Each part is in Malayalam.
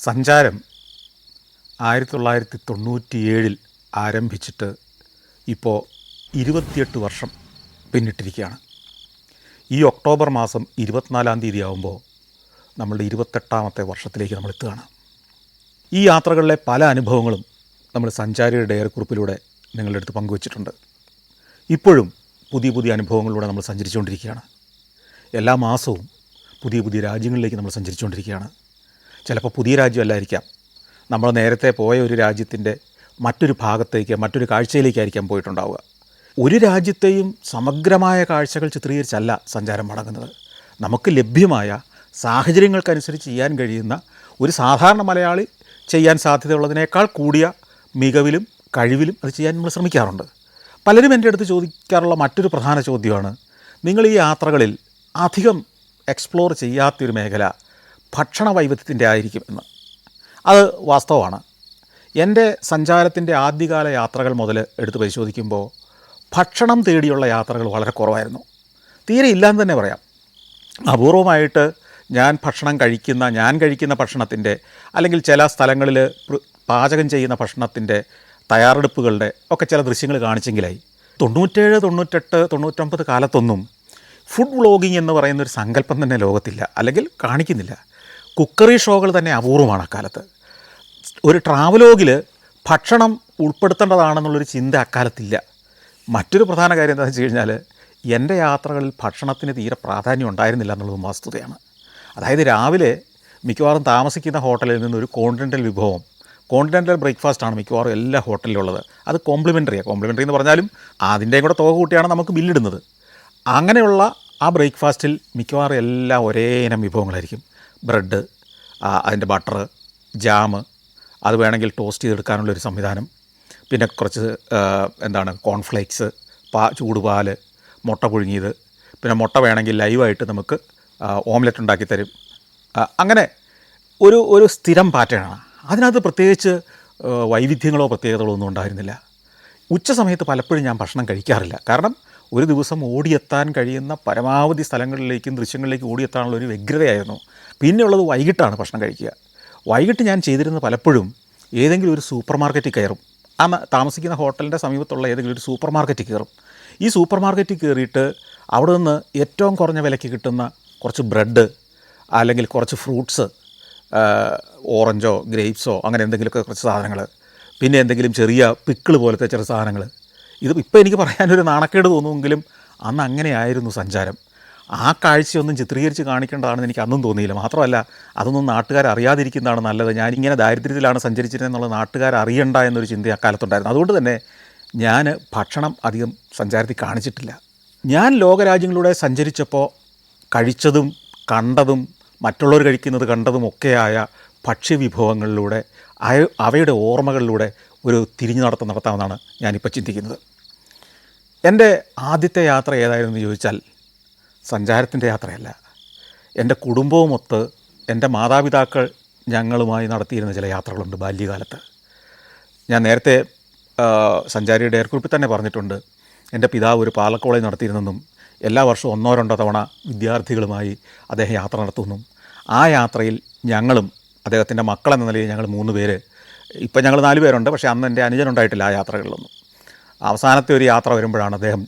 സഞ്ചാരം 1997 ആരംഭിച്ചിട്ട് ഇപ്പോൾ 28 വർഷം പിന്നിട്ടിരിക്കുകയാണ്. ഈ ഒക്ടോബർ മാസം 24-ാം തീയതി ആകുമ്പോൾ നമ്മളുടെ 28ാമത്തെ വർഷത്തിലേക്ക് നമ്മൾ എത്തുകയാണ്. ഈ യാത്രകളിലെ പല അനുഭവങ്ങളും നമ്മൾ സഞ്ചാരിയുടെ ഡയറിക്കുറിപ്പിലൂടെ നിങ്ങളുടെ അടുത്ത് പങ്കുവച്ചിട്ടുണ്ട്. ഇപ്പോഴും പുതിയ പുതിയ അനുഭവങ്ങളിലൂടെ നമ്മൾ സഞ്ചരിച്ചുകൊണ്ടിരിക്കുകയാണ്. എല്ലാ മാസവും പുതിയ പുതിയ രാജ്യങ്ങളിലേക്ക് നമ്മൾ സഞ്ചരിച്ചുകൊണ്ടിരിക്കുകയാണ്. ചിലപ്പോൾ പുതിയ രാജ്യമല്ലായിരിക്കാം, നമ്മൾ നേരത്തെ പോയ ഒരു രാജ്യത്തിൻ്റെ മറ്റൊരു ഭാഗത്തേക്ക്, മറ്റൊരു കാഴ്ചയിലേക്കായിരിക്കാം പോയിട്ടുണ്ടാവുക. ഒരു രാജ്യത്തെയും സമഗ്രമായ കാഴ്ചകൾ ചിത്രീകരിച്ചല്ല സഞ്ചാരം മടങ്ങുന്നത്. നമുക്ക് ലഭ്യമായ സാഹചര്യങ്ങൾക്കനുസരിച്ച് ചെയ്യാൻ കഴിയുന്ന ഒരു സാധാരണ മലയാളി ചെയ്യാൻ സാധ്യതയുള്ളതിനേക്കാൾ കൂടിയ മികവിലും കഴിവിലും അത് ചെയ്യാൻ നമ്മൾ ശ്രമിക്കാറുണ്ട്. പലരും എൻ്റെ അടുത്ത് ചോദിക്കാറുള്ള മറ്റൊരു പ്രധാന ചോദ്യമാണ്, നിങ്ങൾ ഈ യാത്രകളിൽ അധികം എക്സ്പ്ലോർ ചെയ്യാത്തൊരു മേഖല ഭക്ഷണ വൈവിധ്യത്തിൻ്റെ ആയിരിക്കുമെന്ന്. അത് വാസ്തവമാണ്. എൻ്റെ സഞ്ചാരത്തിൻ്റെ ആദ്യകാല യാത്രകൾ മുതൽ എടുത്ത് പരിശോധിക്കുമ്പോൾ ഭക്ഷണം തേടിയുള്ള യാത്രകൾ വളരെ കുറവായിരുന്നു. തീരെ ഇല്ലാന്ന് തന്നെ പറയാം. അപൂർവമായിട്ട് ഞാൻ കഴിക്കുന്ന ഭക്ഷണത്തിൻ്റെ, അല്ലെങ്കിൽ ചില സ്ഥലങ്ങളിൽ പാചകം ചെയ്യുന്ന ഭക്ഷണത്തിൻ്റെ തയ്യാറെടുപ്പുകളുടെ ഒക്കെ ചില ദൃശ്യങ്ങൾ കാണിച്ചെങ്കിലായി. 97, 98, 99 കാലത്തൊന്നും ഫുഡ് വ്ളോഗിങ് എന്ന് പറയുന്നൊരു സങ്കല്പം തന്നെ ലോകത്തില്ല, അല്ലെങ്കിൽ കാണിക്കുന്നില്ല. കുക്കറി ഷോകൾ തന്നെ അപൂർവമാണ് അക്കാലത്ത്. ഒരു ട്രാവലോഗിൽ ഭക്ഷണം ഉൾപ്പെടുത്തേണ്ടതാണെന്നുള്ളൊരു ചിന്ത അക്കാലത്തില്ല. മറ്റൊരു പ്രധാന കാര്യം എന്താണെന്ന് വെച്ച് കഴിഞ്ഞാൽ, എൻ്റെ യാത്രകളിൽ ഭക്ഷണത്തിന് തീരെ പ്രാധാന്യം ഉണ്ടായിരുന്നില്ല എന്നുള്ളതും വസ്തുതയാണ്. അതായത് രാവിലെ മിക്കവാറും താമസിക്കുന്ന ഹോട്ടലിൽ നിന്നൊരു കോണ്ടിനെൻ്റൽ ബ്രേക്ക്ഫാസ്റ്റാണ് മിക്കവാറും എല്ലാ ഹോട്ടലിലുള്ളത്. അത് കോംപ്ലിമെൻ്ററി എന്ന് പറഞ്ഞാലും അതിൻ്റെയും കൂടെ തുക കൂട്ടിയാണ് നമുക്ക് ബില്ലിടുന്നത്. അങ്ങനെയുള്ള ആ ബ്രേക്ക്ഫാസ്റ്റിൽ മിക്കവാറും എല്ലാം ഒരേ ഇനം വിഭവങ്ങളായിരിക്കും. ബ്രെഡ്, അതിൻ്റെ ബട്ടർ, ജാം, അത് വേണമെങ്കിൽ ടോസ്റ്റ് ചെയ്തെടുക്കാനുള്ളൊരു സംവിധാനം, പിന്നെ കുറച്ച് കോൺഫ്ലേക്സ്, ചൂടുപാൽ, മുട്ട പുഴുങ്ങിയത്, പിന്നെ മുട്ട വേണമെങ്കിൽ ലൈവായിട്ട് നമുക്ക് ഓംലെറ്റ് ഉണ്ടാക്കി തരും. അങ്ങനെ ഒരു സ്ഥിരം പാറ്റേണാണ്. അതിനകത്ത് പ്രത്യേകിച്ച് വൈവിധ്യങ്ങളോ പ്രത്യേകതകളോ ഒന്നും ഉണ്ടായിരുന്നില്ല. ഉച്ച സമയത്ത് പലപ്പോഴും ഞാൻ ഭക്ഷണം കഴിക്കാറില്ല. കാരണം ഒരു ദിവസം ഓടിയെത്താൻ കഴിയുന്ന പരമാവധി സ്ഥലങ്ങളിലേക്കും ദൃശ്യങ്ങളിലേക്കും ഓടിയെത്താനുള്ള ഒരു വ്യഗ്രതയായിരുന്നു. പിന്നെയുള്ളത് വൈകിട്ടാണ് ഭക്ഷണം കഴിക്കുക. വൈകിട്ട് ഞാൻ ചെയ്തിരുന്നത് പലപ്പോഴും ഏതെങ്കിലും ഒരു സൂപ്പർ മാർക്കറ്റിൽ കയറും. താമസിക്കുന്ന ഹോട്ടലിൻ്റെ സമീപത്തുള്ള ഏതെങ്കിലും ഒരു സൂപ്പർ മാർക്കറ്റിൽ കയറും. ഈ സൂപ്പർ മാർക്കറ്റിൽ കയറിയിട്ട് അവിടെ നിന്ന് ഏറ്റവും കുറഞ്ഞ വിലയ്ക്ക് കിട്ടുന്ന കുറച്ച് ബ്രെഡ്, അല്ലെങ്കിൽ കുറച്ച് ഫ്രൂട്ട്സ്, ഓറഞ്ചോ ഗ്രേപ്സോ അങ്ങനെ എന്തെങ്കിലുമൊക്കെ കുറച്ച് സാധനങ്ങൾ, പിന്നെ എന്തെങ്കിലും ചെറിയ പിക്കിൾ പോലത്തെ ചെറിയ സാധനങ്ങൾ. ഇപ്പോൾ എനിക്ക് പറയാനൊരു നാണക്കേട് തോന്നുമെങ്കിലും അന്ന് അങ്ങനെയായിരുന്നു സഞ്ചാരം. ആ കാഴ്ചയൊന്നും ചിത്രീകരിച്ച് കാണിക്കേണ്ടതാണെന്ന് എനിക്ക് അന്നും തോന്നിയില്ല. മാത്രമല്ല, അതൊന്നും നാട്ടുകാർ അറിയാതിരിക്കുന്നതാണ് നല്ലത്. ഞാനിങ്ങനെ ദാരിദ്ര്യത്തിലാണ് സഞ്ചരിച്ചിരുന്നതെന്നുള്ള നാട്ടുകാർ അറിയണ്ട എന്നൊരു ചിന്ത അക്കാലത്തുണ്ടായിരുന്നു. അതുകൊണ്ട് തന്നെ ഞാൻ ഭക്ഷണം അധികം സഞ്ചാരത്തിൽ കാണിച്ചിട്ടില്ല. ഞാൻ ലോകരാജ്യങ്ങളിലൂടെ സഞ്ചരിച്ചപ്പോൾ കഴിച്ചതും കണ്ടതും മറ്റുള്ളവർ കഴിക്കുന്നത് കണ്ടതും ഒക്കെയായ ഭക്ഷ്യവിഭവങ്ങളിലൂടെ, അവയുടെ ഓർമ്മകളിലൂടെ ഒരു തിരിഞ്ഞു നടത്താമെന്നാണ് ഞാനിപ്പോൾ ചിന്തിക്കുന്നത്. എൻ്റെ ആദ്യത്തെ യാത്ര ഏതായിരുന്നു ചോദിച്ചാൽ സഞ്ചാരത്തിൻ്റെ യാത്രയല്ല. എൻ്റെ കുടുംബവുമൊത്ത് എൻ്റെ മാതാപിതാക്കൾ ഞങ്ങളുമായി നടത്തിയിരുന്ന ചില യാത്രകളുണ്ട് ബാല്യകാലത്ത്. ഞാൻ നേരത്തെ സഞ്ചാരിയുടെ ഡയറിക്കുറിപ്പിൽ തന്നെ പറഞ്ഞിട്ടുണ്ട്, എൻ്റെ പിതാവ് ഒരു പാലക്കോളേജ് നടത്തിയിരുന്നെന്നും എല്ലാ വർഷവും 1-2 തവണ വിദ്യാർത്ഥികളുമായി അദ്ദേഹം യാത്ര നടത്തുന്നു. ആ യാത്രയിൽ ഞങ്ങളും അദ്ദേഹത്തിൻ്റെ മക്കളെന്ന നിലയിൽ ഞങ്ങൾ 3 പേര്, ഇപ്പം ഞങ്ങൾ 4 പേരുണ്ട്, പക്ഷേ അന്ന് എൻ്റെ അനുജനുണ്ടായിട്ടില്ല ആ യാത്രകളിലൊന്നും. അവസാനത്തെ ഒരു യാത്ര വരുമ്പോഴാണ് അദ്ദേഹം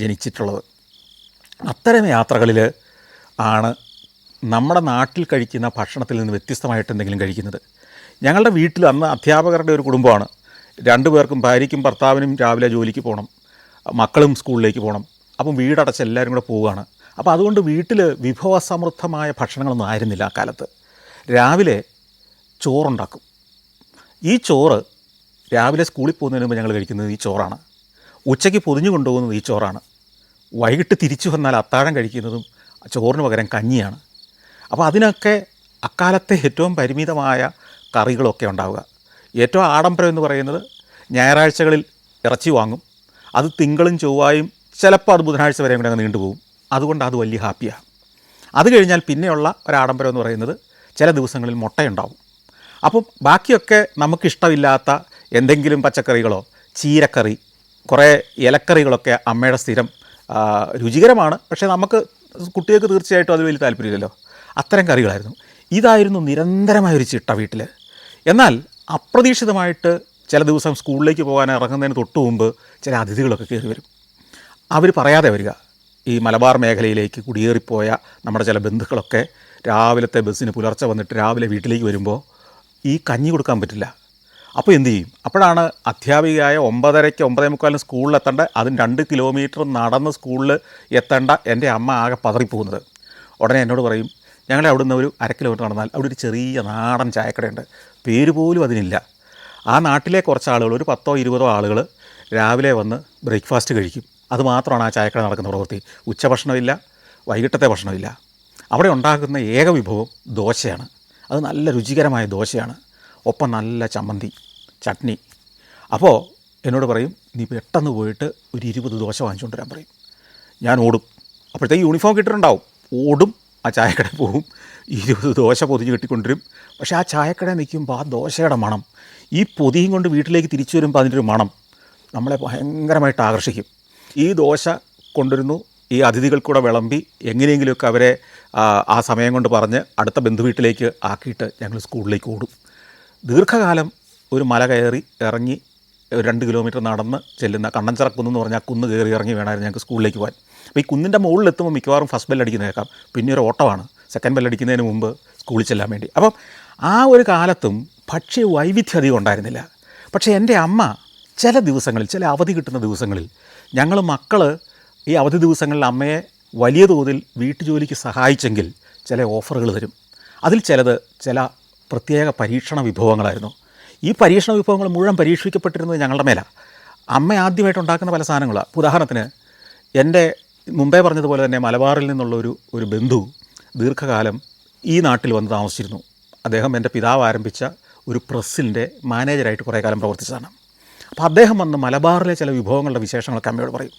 ജനിച്ചിട്ടുള്ളത്. അത്തരം യാത്രകളിൽ ആണ് നമ്മുടെ നാട്ടിൽ കഴിക്കുന്ന ഭക്ഷണത്തിൽ നിന്ന് വ്യത്യസ്തമായിട്ട് എന്തെങ്കിലും കഴിക്കുന്നത്. ഞങ്ങളുടെ വീട്ടിൽ അന്ന് അധ്യാപകരുടെ ഒരു കുടുംബമാണ്. 2 പേർക്കും, ഭാര്യയ്ക്കും ഭർത്താവിനും രാവിലെ ജോലിക്ക് പോകണം, മക്കളും സ്കൂളിലേക്ക് പോകണം. അപ്പം വീടടച്ച് എല്ലാവരും കൂടെ പോവുകയാണ്. അപ്പോൾ അതുകൊണ്ട് വീട്ടിൽ വിഭവസമൃദ്ധമായ ഭക്ഷണങ്ങളൊന്നും ആയിരുന്നില്ല ആ കാലത്ത്. രാവിലെ ചോറുണ്ടാക്കും. ഈ ചോറ് രാവിലെ സ്കൂളിൽ പോകുന്നതിന് മുമ്പ് ഞങ്ങൾ കഴിക്കുന്നത് ഈ ചോറാണ്. ഉച്ചയ്ക്ക് പൊതിഞ്ഞു കൊണ്ടുപോകുന്നത് ഈ ചോറാണ്. വൈകിട്ട് തിരിച്ചു വന്നാൽ അത്താഴം കഴിക്കുന്നതും ചോറിന് പകരം കഞ്ഞിയാണ്. അപ്പോൾ അതിനൊക്കെ അക്കാലത്തെ ഏറ്റവും പരിമിതമായ കറികളൊക്കെ ഉണ്ടാവുക. ഏറ്റവും ആഡംബരം എന്ന് പറയുന്നത് ഞായറാഴ്ചകളിൽ ഇറച്ചി വാങ്ങും. അത് തിങ്കളും ചൊവ്വായും ചിലപ്പോൾ അത് ബുധനാഴ്ച വരെയും കൂടെ അങ്ങ് നീണ്ടുപോകും. അതുകൊണ്ട് അത് വലിയ ഹാപ്പിയാണ്. അത് കഴിഞ്ഞാൽ പിന്നെയുള്ള ഒരാഡംബരം എന്ന് പറയുന്നത് ചില ദിവസങ്ങളിൽ മുട്ടയുണ്ടാവും. അപ്പം ബാക്കിയൊക്കെ നമുക്കിഷ്ടമില്ലാത്ത എന്തെങ്കിലും പച്ചക്കറികളോ, ചീരക്കറി, കുറേ ഇലക്കറികളൊക്കെ അമ്മയുടെ സ്ഥിരം രുചികരമാണ്, പക്ഷേ നമുക്ക് കുട്ടികൾക്ക് തീർച്ചയായിട്ടും അത് വലിയ താല്പര്യമില്ലല്ലോ. അത്തരം കറികളായിരുന്നു. ഇതായിരുന്നു നിരന്തരമായൊരു ചിട്ട വീട്ടിൽ. എന്നാൽ അപ്രതീക്ഷിതമായിട്ട് ചില ദിവസം സ്കൂളിലേക്ക് പോകാൻ ഇറങ്ങുന്നതിന് തൊട്ട് മുമ്പ് ചില അതിഥികളൊക്കെ കയറി വരും. അവർ പറയാതെ വരിക. ഈ മലബാർ മേഖലയിലേക്ക് കുടിയേറിപ്പോയ നമ്മുടെ ചില ബന്ധുക്കളൊക്കെ രാവിലത്തെ ബസ്സിന് പുലർച്ചെ വന്നിട്ട് രാവിലെ വീട്ടിലേക്ക് വരുമ്പോൾ ഈ കഞ്ഞി കൊടുക്കാൻ പറ്റില്ല. അപ്പോൾ എന്തു ചെയ്യും? അപ്പോഴാണ് അധ്യാപികയായ 9:30 9:45 സ്കൂളിൽ എത്തേണ്ട, അതും 2 കിലോമീറ്റർ നടന്ന് സ്കൂളിൽ എത്തേണ്ട എൻ്റെ അമ്മ ആകെ പതറിപ്പോകുന്നത്. ഉടനെ എന്നോട് പറയും, ഞങ്ങളെ അവിടുന്ന് ഒരു 1/2 കിലോമീറ്റർ നടന്നാൽ അവിടെ ഒരു ചെറിയ നാടൻ ചായക്കടയുണ്ട്, പേര് പോലും അതിനില്ല. ആ നാട്ടിലെ കുറച്ച് ആളുകൾ, ഒരു 10 20 ആളുകൾ രാവിലെ വന്ന് ബ്രേക്ക്ഫാസ്റ്റ് കഴിക്കും. അതുമാത്രമാണ് ആ ചായക്കട നടക്കുന്ന പ്രവൃത്തി. ഉച്ചഭക്ഷണമില്ല, വൈകിട്ടത്തെ ഭക്ഷണമില്ല. അവിടെ ഉണ്ടാക്കുന്ന ഏക വിഭവം ദോശയാണ്. അത് നല്ല രുചികരമായ ദോശയാണ്, ഒപ്പം നല്ല ചമ്മന്തി, ചട്നി. അപ്പോൾ എന്നോട് പറയും, നീ പെട്ടെന്ന് പോയിട്ട് ഒരു 20 ദോശ വാങ്ങിച്ചുകൊണ്ട് വരാൻ പറയും. ഞാൻ ഓടും. അപ്പോഴത്തേക്ക് യൂണിഫോം കിട്ടിയിട്ടുണ്ടാവും. ഓടും, ആ ചായക്കടയിൽ പോകും, 20 ദോശ പൊതിഞ്ഞ് കെട്ടിക്കൊണ്ടുവരും. പക്ഷേ ആ ചായക്കടയിൽ നിൽക്കുമ്പോൾ ആ ദോശയുടെ മണം, ഈ പൊതിയും കൊണ്ട് വീട്ടിലേക്ക് തിരിച്ചു വരുമ്പോൾ അതിൻ്റെ ഒരു മണം നമ്മളെ ഭയങ്കരമായിട്ട് ആകർഷിക്കും. ഈ ദോശ കൊണ്ടുവരുന്നു, ഈ അതിഥികൾക്കൂടെ വിളമ്പി എങ്ങനെയെങ്കിലുമൊക്കെ അവരെ ആ സമയം കൊണ്ട് പറഞ്ഞ് അടുത്ത ബന്ധുവീട്ടിലേക്ക് ആക്കിയിട്ട് ഞങ്ങൾ സ്കൂളിലേക്ക് ഓടും. ദീർഘകാലം ഒരു മല കയറി ഇറങ്ങി 2 കിലോമീറ്റർ നടന്ന് ചെല്ലുന്ന കണ്ണഞ്ചിറ കുന്നെന്ന് പറഞ്ഞാൽ കുന്ന് കയറി ഇറങ്ങി വേണമായിരുന്നു ഞങ്ങൾക്ക് സ്കൂളിലേക്ക് പോകാൻ. അപ്പോൾ ഈ കുന്നിൻ്റെ മുകളിലെത്തുമ്പോൾ മിക്കവാറും ഫസ്റ്റ് ബെല്ലടിക്കുന്ന കേൾക്കാം, പിന്നെ ഒരു ഓട്ടമാണ് സെക്കൻഡ് ബെല്ലടിക്കുന്നതിന് മുമ്പ് സ്കൂളിൽ ചെല്ലാൻ വേണ്ടി. അപ്പം ആ ഒരു കാലത്തും ഭക്ഷ്യ വൈവിധ്യം അധികം ഉണ്ടായിരുന്നില്ല. പക്ഷേ എൻ്റെ അമ്മ ചില ദിവസങ്ങളിൽ, ചില അവധി കിട്ടുന്ന ദിവസങ്ങളിൽ, ഞങ്ങൾ മക്കൾ ഈ അവധി ദിവസങ്ങളിൽ അമ്മയെ വലിയ തോതിൽ വീട്ടുജോലിക്ക് സഹായിച്ചെങ്കിൽ ചില ഓഫറുകൾ തരും. അതിൽ ചിലത് ചില പ്രത്യേക പരീക്ഷണ വിഭവങ്ങളായിരുന്നു. ഈ പരീക്ഷണ വിഭവങ്ങൾ മുഴുവൻ പരീക്ഷിക്കപ്പെട്ടിരുന്നത് ഞങ്ങളുടെ മേലാണ്. അമ്മ ആദ്യമായിട്ട് ഉണ്ടാക്കുന്ന പല സാധനങ്ങളാണ്. ഉദാഹരണത്തിന്, എൻ്റെ മുമ്പേ പറഞ്ഞതുപോലെ തന്നെ മലബാറിൽ നിന്നുള്ള ഒരു ബന്ധു ദീർഘകാലം ഈ നാട്ടിൽ വന്ന് താമസിച്ചിരുന്നു. അദ്ദേഹം എൻ്റെ പിതാവ് ആരംഭിച്ച ഒരു പ്രസ്സിൻ്റെ മാനേജരായിട്ട് കുറേ കാലം പ്രവർത്തിച്ചതാണ്. അപ്പോൾ അദ്ദേഹം വന്ന് മലബാറിലെ ചില വിഭവങ്ങളുടെ വിശേഷങ്ങളൊക്കെ അമ്മയോട് പറയും.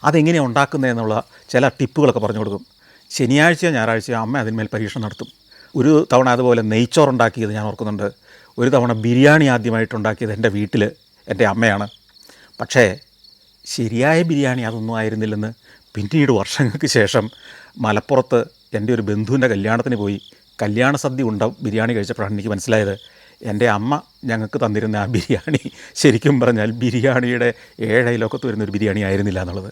അതെങ്ങനെയാണ് ഉണ്ടാക്കുന്നതെന്നുള്ള ചില ടിപ്പുകളൊക്കെ പറഞ്ഞു കൊടുക്കും. ശനിയാഴ്ചയോ ഞായറാഴ്ചയോ അമ്മ അതിന്മേൽ പരീക്ഷണം നടത്തും. ഒരു തവണ അതുപോലെ നെയ്ച്ചോറുണ്ടാക്കിയത് ഞാൻ ഓർക്കുന്നുണ്ട്. ഒരു തവണ ബിരിയാണി ആദ്യമായിട്ടുണ്ടാക്കിയത് എൻ്റെ വീട്ടിൽ എൻ്റെ അമ്മയാണ്. പക്ഷേ ശരിയായ ബിരിയാണി അതൊന്നും ആയിരുന്നില്ലെന്ന് പിന്നീട് വർഷങ്ങൾക്ക് ശേഷം മലപ്പുറത്ത് എൻ്റെ ഒരു ബന്ധുവിൻ്റെ കല്യാണത്തിന് പോയി കല്യാണ സദ്യ ബിരിയാണി കഴിച്ചപ്പോഴാണ് എനിക്ക് മനസ്സിലായത്, എൻ്റെ അമ്മ ഞങ്ങൾക്ക് തന്നിരുന്ന ആ ബിരിയാണി ശരിക്കും പറഞ്ഞാൽ ബിരിയാണിയുടെ 7 അയലോക്കത്ത് വരുന്നൊരു ബിരിയാണി ആയിരുന്നില്ല എന്നുള്ളത്.